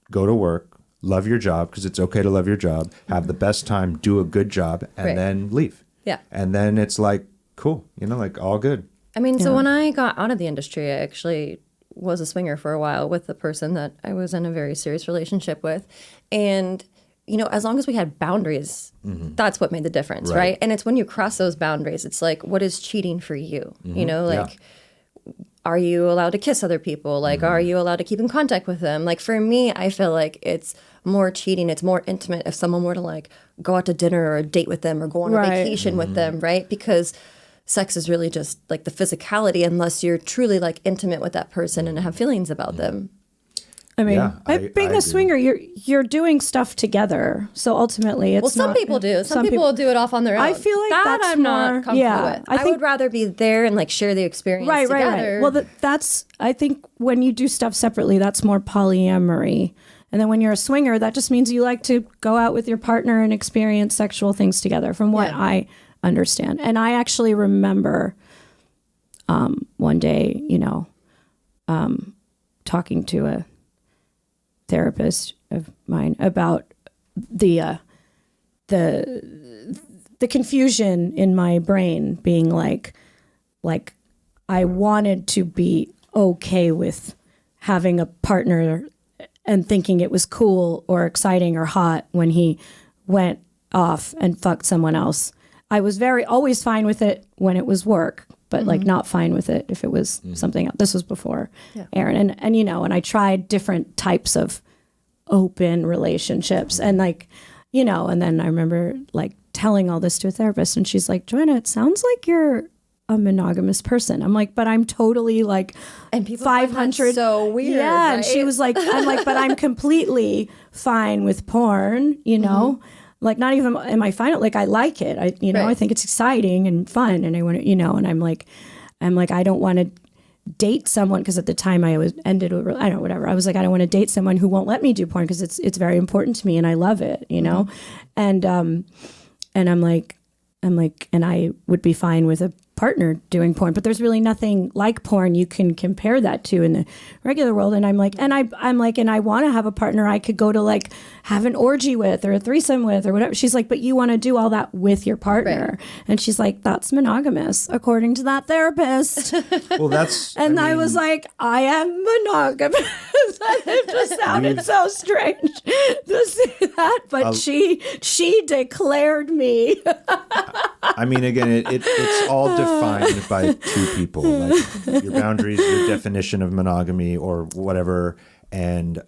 go to work, love your job, because it's okay to love your job, have the best time, do a good job, and then leave. Yeah. And then it's like, cool, like all good. I mean, so when I got out of the industry, I actually was a swinger for a while with the person that I was in a very serious relationship with. And, as long as we had boundaries, that's what made the difference, right? And it's when you cross those boundaries, it's like, what is cheating for you? Are you allowed to kiss other people? Like, are you allowed to keep in contact with them? Like, for me, I feel like it's more cheating. It's more intimate if someone were to, like, go out to dinner or a date with them or go on a vacation with them, right? Because sex is really just, like, the physicality unless you're truly, like, intimate with that person and have feelings about them. I mean, being a swinger, you're doing stuff together. So ultimately, it's some people do. Some people do it off on their own. I feel like that's I'm not more, comfortable with. I would rather be there and like share the experience together. Right. Well, that's I think when you do stuff separately, that's more polyamory. And then when you're a swinger, that just means you like to go out with your partner and experience sexual things together, from what I understand. And I actually remember one day, talking to a therapist of mine about the confusion in my brain being like I wanted to be okay with having a partner and thinking it was cool or exciting or hot when he went off and fucked someone else. I was always fine with it when it was work, but like not fine with it if it was something else. This was before Aaron. And and I tried different types of open relationships and and then I remember like telling all this to a therapist and she's like, Joanna, it sounds like you're a monogamous person. I'm like, but I'm totally like, and people 500. Find that so weird. Yeah. Right? And she was like, I'm like, but I'm completely fine with porn, like not even am I fine? Like I like it. I think it's exciting and fun. And I want to, and I'm like, I don't want to date someone because at the time I was ended with, I don't know, whatever. I was like, I don't want to date someone who won't let me do porn because it's very important to me and I love it, and I'm like, and I would be fine with a partner doing porn, but there's really nothing like porn you can compare that to in the regular world. And I'm like, and I want to have a partner I could go to like have an orgy with or a threesome with or whatever. She's like, but you want to do all that with your partner. Right. And she's like, that's monogamous, according to that therapist. Well, that's, and I was like, I am monogamous. It just sounded so strange to say that, but she declared me. I mean, again, it's all defined by two people, like your boundaries, your definition of monogamy or whatever. And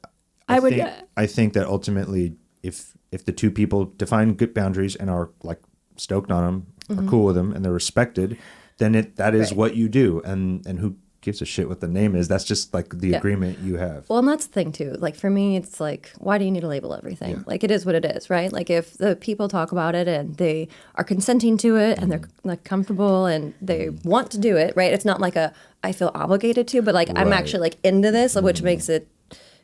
I think that ultimately, if the two people define good boundaries and are like stoked on them, are cool with them, and they're respected, then that is what you do. And who gives a shit what the name is? That's just like the agreement you have. Well, and that's the thing too. Like for me, it's like, why do you need to label everything? Yeah. Like it is what it is, right? Like if the people talk about it and they are consenting to it and they're like comfortable and they want to do it, right? It's not like I feel obligated to, but like I'm actually like into this, which makes it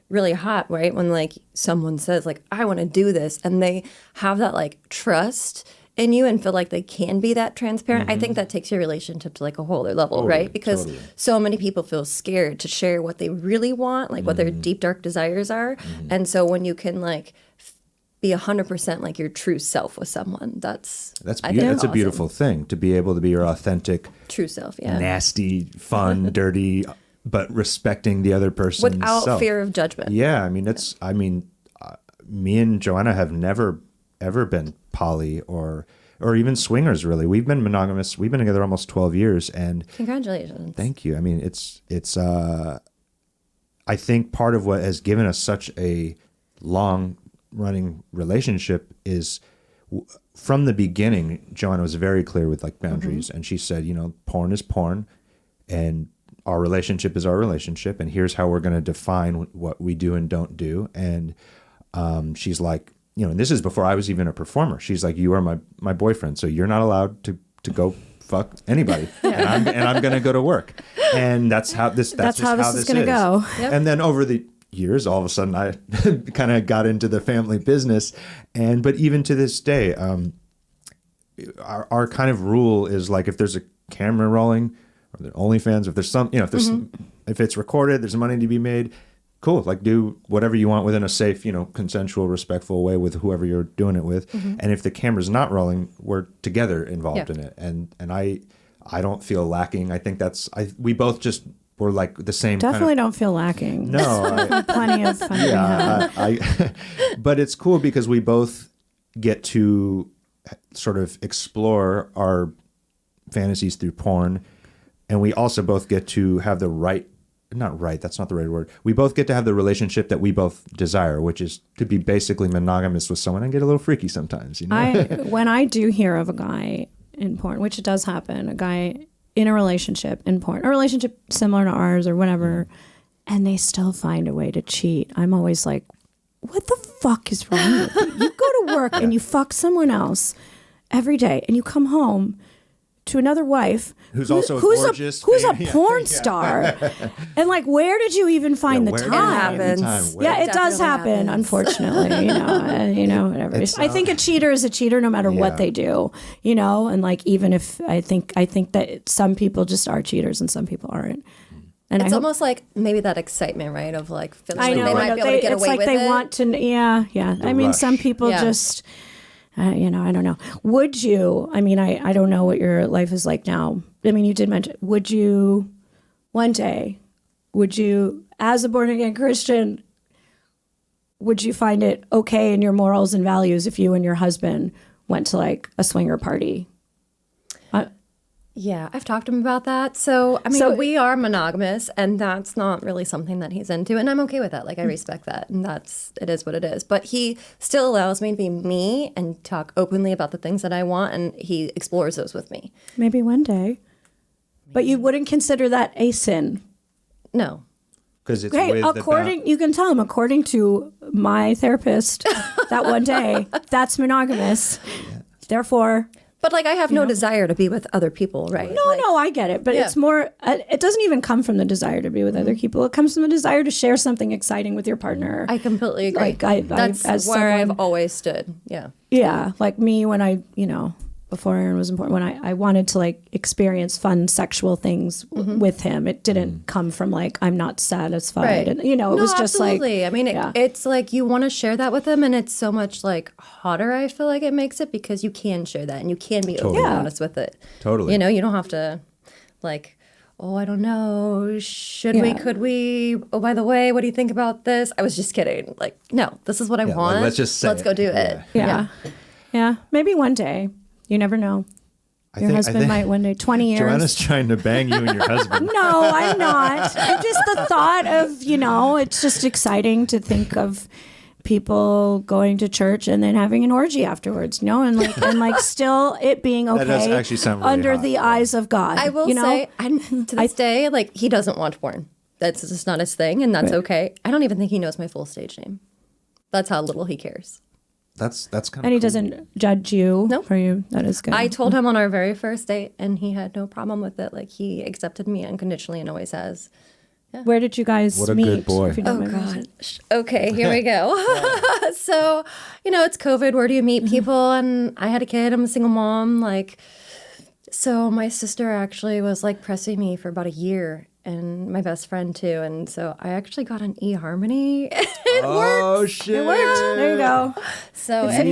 really hot, right? When like someone says like, I want to do this and they have that like trust in you and feel like they can be that transparent, I think that takes your relationship to like a whole other level, right? Because so many people feel scared to share what they really want, like what their deep, dark desires are. And so when you can like be 100% like your true self with someone, that's a beautiful thing, to be able to be your authentic true self, nasty, fun, dirty, but respecting the other person's without self. fear of judgment. Yeah, I mean, me and Joanna have never ever been poly or even swingers, really. We've been monogamous. We've been together almost 12 years, and congratulations. Thank you. I mean, it's I think part of what has given us such a long running relationship is from the beginning, Joanna was very clear with like boundaries, and she said, porn is porn, and our relationship is our relationship, and here's how we're going to define what we do and don't do. And she's like, and this is before I was even a performer. She's like, you are my boyfriend, so you're not allowed to go fuck anybody, and I'm going to go to work, and that's how this is going to go. Yep. And then over the years, all of a sudden, I kind of got into the family business, but even to this day, our kind of rule is like, if there's a camera rolling, or the OnlyFans, if there's some, if it's recorded, there's money to be made. Cool, like do whatever you want within a safe, consensual, respectful way with whoever you're doing it with. And if the camera's not rolling, we're together involved in it. And I don't feel lacking. I think we both just were like the same. Definitely don't feel lacking. No, plenty of fun. Yeah, but it's cool because we both get to sort of explore our fantasies through porn, and we also both get to have that's not the right word. We both get to have the relationship that we both desire, which is to be basically monogamous with someone and get a little freaky sometimes. When I do hear of a guy in porn, which it does happen, a guy in a relationship in porn, a relationship similar to ours or whatever, and they still find a way to cheat, I'm always like, what the fuck is wrong with you? You go to work and you fuck someone else every day, and you come home to another wife who's also gorgeous, who's a porn star, and like, where did you even find the time? It does happen, unfortunately. Whatever. I think a cheater is a cheater, no matter what they do. And like, even if I think that some people just are cheaters and some people aren't. And it's almost like maybe that excitement, right? Of like feeling like they might be able to get it's away like with they it. want to, I mean, some people just. I don't know. Would you, I don't know what your life is like now. I mean, you did mention, would you, as a born again Christian, would you find it okay in your morals and values if you and your husband went to like a swinger party? Yeah, I've talked to him about that. So, we are monogamous, and that's not really something that he's into, and I'm okay with that. Like, I respect that, and it is what it is. But he still allows me to be me and talk openly about the things that I want, and he explores those with me. Maybe one day. But you wouldn't consider that a sin? No. Because it's you can tell him, according to my therapist, that one day, that's monogamous. Yeah. Therefore... But like, I have no desire to be with other people, right? No, I get it. But it's more, it doesn't even come from the desire to be with other people. It comes from the desire to share something exciting with your partner. I completely agree. That's where I've always stood. Yeah. Yeah. Like me, when I, before Aaron was important, when I wanted to like experience fun sexual things with him, it didn't come from like, I'm not satisfied. Right. And, it was just absolutely. like. It's like you want to share that with him, and it's so much like hotter, I feel like it makes it, because you can share that and you can be open and honest with it. Totally. You don't have to like, oh, I don't know, could we, oh, by the way, what do you think about this? I was just kidding. Like, no, this is what I want. Let's go do it. Yeah. Maybe one day. You never know. Your husband might one day, 20 years. Joanna's trying to bang you and your husband. No, I'm not. I'm just the thought of, it's just exciting to think of people going to church and then having an orgy afterwards, and still it being okay. That does actually sound really under hot, the eyes of God. I will say, to this day, like, he doesn't watch porn. That's just not his thing, and that's okay. I don't even think he knows my full stage name. That's how little he cares. That's kind of And he doesn't judge you for you. That is good. I told him on our very first date, and he had no problem with it. Like, he accepted me unconditionally and always has. Where did you guys What a meet? good boy. if you don't Oh mind me asking? God. Okay, here we go. So, it's COVID. Where do you meet people? And I had a kid. I'm a single mom. So my sister actually was pressing me for about a year, and my best friend too. And so I actually got an eHarmony. Oh shit! It worked. There you go. So It's in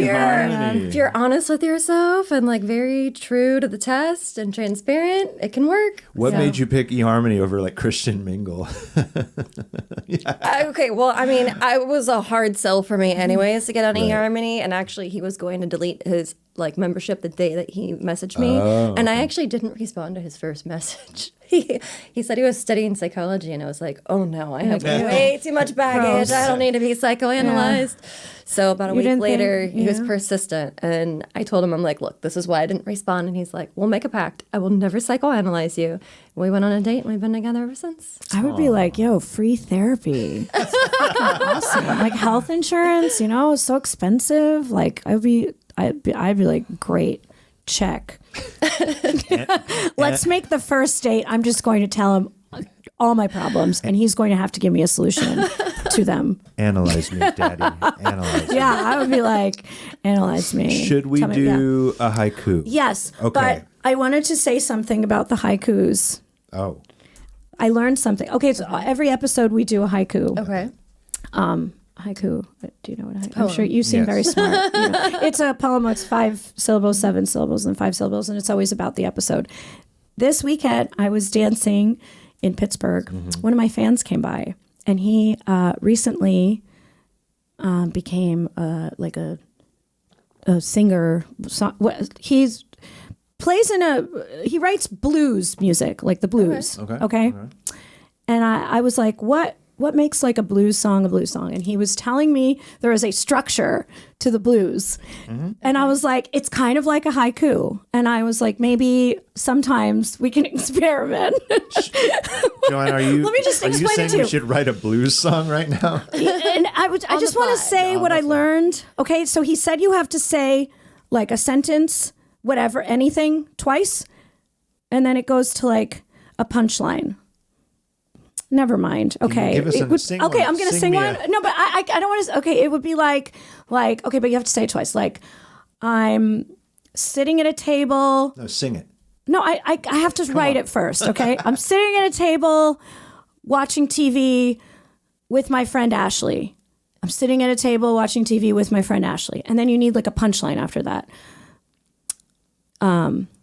if you're honest with yourself and very true to the test and transparent, it can work. What So- made you pick eHarmony over Christian Mingle? Okay, well, I was a hard sell for me anyways to get on eHarmony, and actually he was going to delete his membership the day that he messaged me, and I actually didn't respond to his first message. He said he was studying psychology, and I was like, oh no, I have way too much baggage. I don't need to be psychoanalyzed. So about a week didn't later, think- he was persistent, and I told him, I'm like, look, this is why I didn't respond, and he's like, we'll make a pact. I will never psychoanalyze you. We went on a date, and we've been together ever since. I would be like, yo, free therapy. That's fucking awesome. Health insurance, is so expensive. I'd be like, great, check. Let's make the first date. I'm just going to tell him all my problems, and he's going to have to give me a solution to them. Analyze me, Daddy. Analyze me. Yeah, I would be like, analyze me. Should we Tell me- do a haiku? Yes, Okay. but I wanted to say something about the haikus. Oh. I learned something. Okay, so every episode we do a haiku. Okay. Haiku. Do you know what a haiku? I'm sure you seem very smart. It's a poem. It's 5 syllables, 7 syllables, and 5 syllables, and it's always about the episode. This weekend, I was dancing in Pittsburgh. One of my fans came by, and he recently became a singer. He writes blues music, like the blues. Okay. And I was like, what makes a blues song a blues song? And he was telling me there is a structure to the blues. And I was like, it's kind of like a haiku. And I was like, maybe sometimes we can experiment. Joanna, are you, Let me just are you explain it saying to we you. should write a blues song right now? And I just want to say what I learned. Okay, so he said you have to say a sentence, whatever, anything, twice. And then it goes to a punchline. Never mind. Okay. give us sing okay, one. I'm going to Sing sing me one. No, but I don't want to. Okay, it would be okay, but you have to say it twice. I'm sitting at a table. No, sing it. No, I have to write it first. Okay. I'm sitting at a table watching TV with my friend Ashley. I'm sitting at a table watching TV with my friend Ashley. And then you need a punchline after that.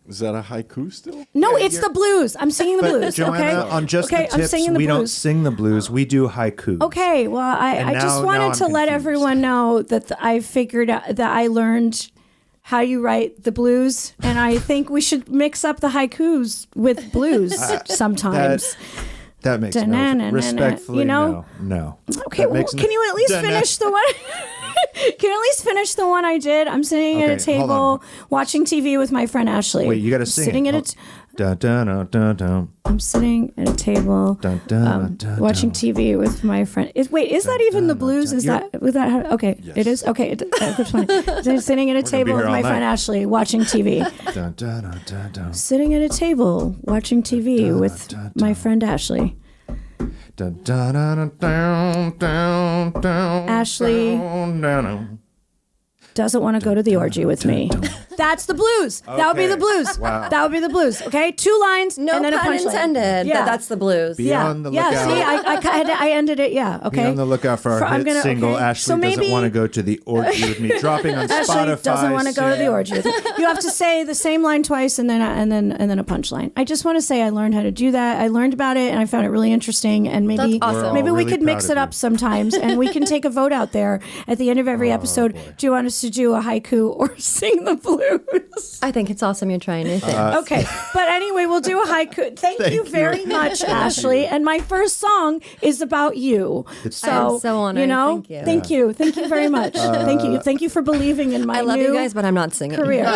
Is that a haiku still? No, it's the blues. I'm singing the But blues. Joanna, okay. on Just okay, the I'm Tips, singing the we blues. don't sing the blues. We do haikus. Okay, well, I just now wanted I'm to let confused. everyone know that I figured out that I learned how you write the blues, and I think we should mix up the haikus with blues sometimes. That makes Da-na-na-na-na. respectfully, No. Okay, That well, makes can you at least finish the one? Can you at least finish the one I did? I'm sitting at a Okay, hold table watching TV with my friend Ashley. Wait, you got to sing sitting it. at I'm sitting at a table watching TV with my friend. Is that even the blues? Was that okay? Yes. It is okay. That's funny. Sitting at a table here with all my friend night. Ashley watching TV. Sitting at a table watching TV with my friend Ashley. Ashley doesn't want to go to the orgy with me. That's the blues. That would be the blues. Wow. That would be the blues. Okay, 2 lines. No and then a pun punchline. intended. Yeah. That's the blues. Be on the yeah. lookout. See, I ended it. Yeah. Okay. Be on the lookout for our hit single. okay. Ashley So maybe doesn't want to go to the orgy with me. Dropping on Ashley Spotify. doesn't want to go to the soon. orgy. You have to say the same line twice and then a punchline. I just want to say I learned how to do that. I learned about it and I found it really interesting. And maybe That's awesome. maybe We're all we really could mix proud it of up you. sometimes and we can take a vote out there at the end of every episode. Do you want us to do a haiku or sing the blues? I think it's awesome you're trying new things. Okay, but anyway, we'll do a haiku. Thank you very much, Ashley. And my first song is about you. I am so honored. Thank you. Thank you very much. Thank you for believing in my I love new you guys, but I'm not singing. career.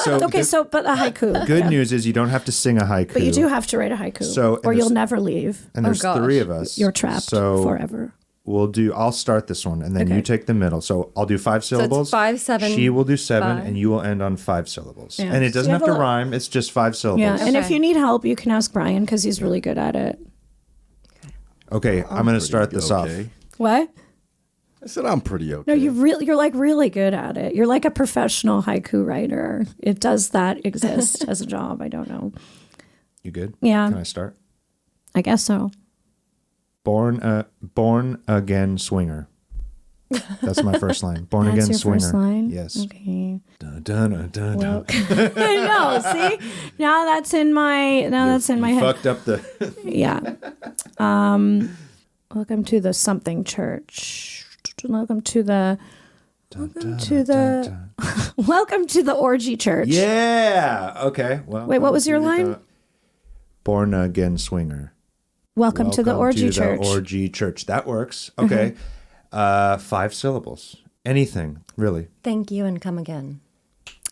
Okay, so But a haiku. good news is you don't have to sing a haiku. But you do have to write a haiku, So, and or you'll there's- never leave. And there's gosh. 3 of us. You're trapped So forever. I'll start this one, and then Okay. you take the middle. So I'll do 5 syllables. 5, 7, She will do 7, 5. and you will end on 5 syllables. Yeah. And it So doesn't you have have to a- rhyme. It's just 5 syllables. Yeah, and if Okay. you need help, you can ask Brian because he's really good at it. Okay, I'm going to start this off. What? I said I'm pretty okay. No, you're like really good at it. You're like a professional haiku writer. It does that exist as a job? I don't know. You good? Yeah. Can I start? I guess so. Born again swinger. That's my first line. Born That's again your swinger. first line? Yes. Okay. Dun, dun, dun, dun, dun. I know. See, now that's in my head. Fucked up the. Yeah. Welcome to the something church. Welcome to the. Welcome to the orgy church. Yeah. Okay. Well. Wait, what was your line? Born again swinger. Welcome to the orgy church. The orgy church. That works. Okay. 5 syllables. Anything, really. Thank you and come again.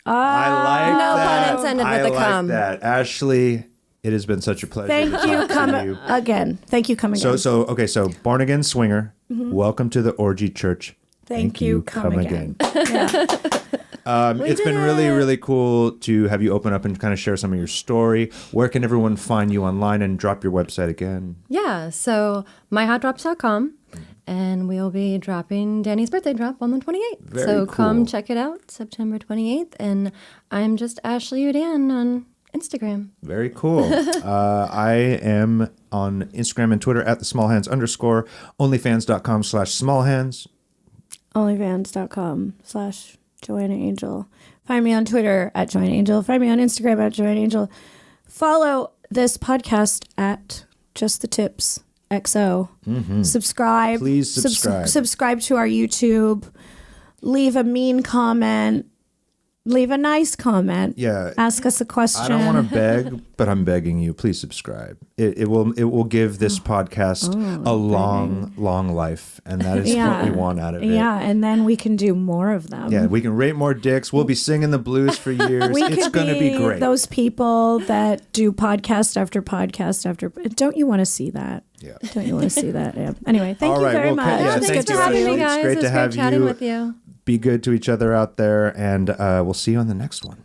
I like no that. pun intended with I the like come. that. Ashley, it has been such a pleasure. Thank to you. talk to Come you. again. Thank you. Come again. So born again swinger. Welcome to the orgy church. Thank you. Come again. It's been really, really cool to have you open up and kind of share some of your story. Where can everyone find you online, and drop your website again? Yeah, so myhotdrops.com, and we'll be dropping Danny's birthday drop on the 28th. Very so cool. come check it out, September 28th, and I'm just Ashley Youdan on Instagram. Very cool. I am on Instagram and Twitter at @thesmallhands_, onlyfans.com/smallhands. Onlyfans.com/Joanna Angel. Find me on Twitter at Joanna Angel. Find me on Instagram at Joanna Angel. Follow this podcast at Justthetipsxo. Subscribe. Please subscribe. Subscribe to our YouTube. Leave a mean comment. Leave a nice comment. Yeah. Ask us a question. I don't want to beg, but I'm begging you. Please subscribe. It will give this podcast a long life, and that is what we want out of it. Yeah, and then we can do more of them. Yeah, we can rate more dicks. We'll be singing the blues for years. It's going to be great. Those people that do podcast after podcast after. Don't you want to see that? Yeah. Don't you want to see that? Yeah. Anyway, thank you very much. Yeah, Thanks thank for you, having me, Ashley. guys. It's great to have chatting you. with you. Be good to each other out there, and we'll see you on the next one.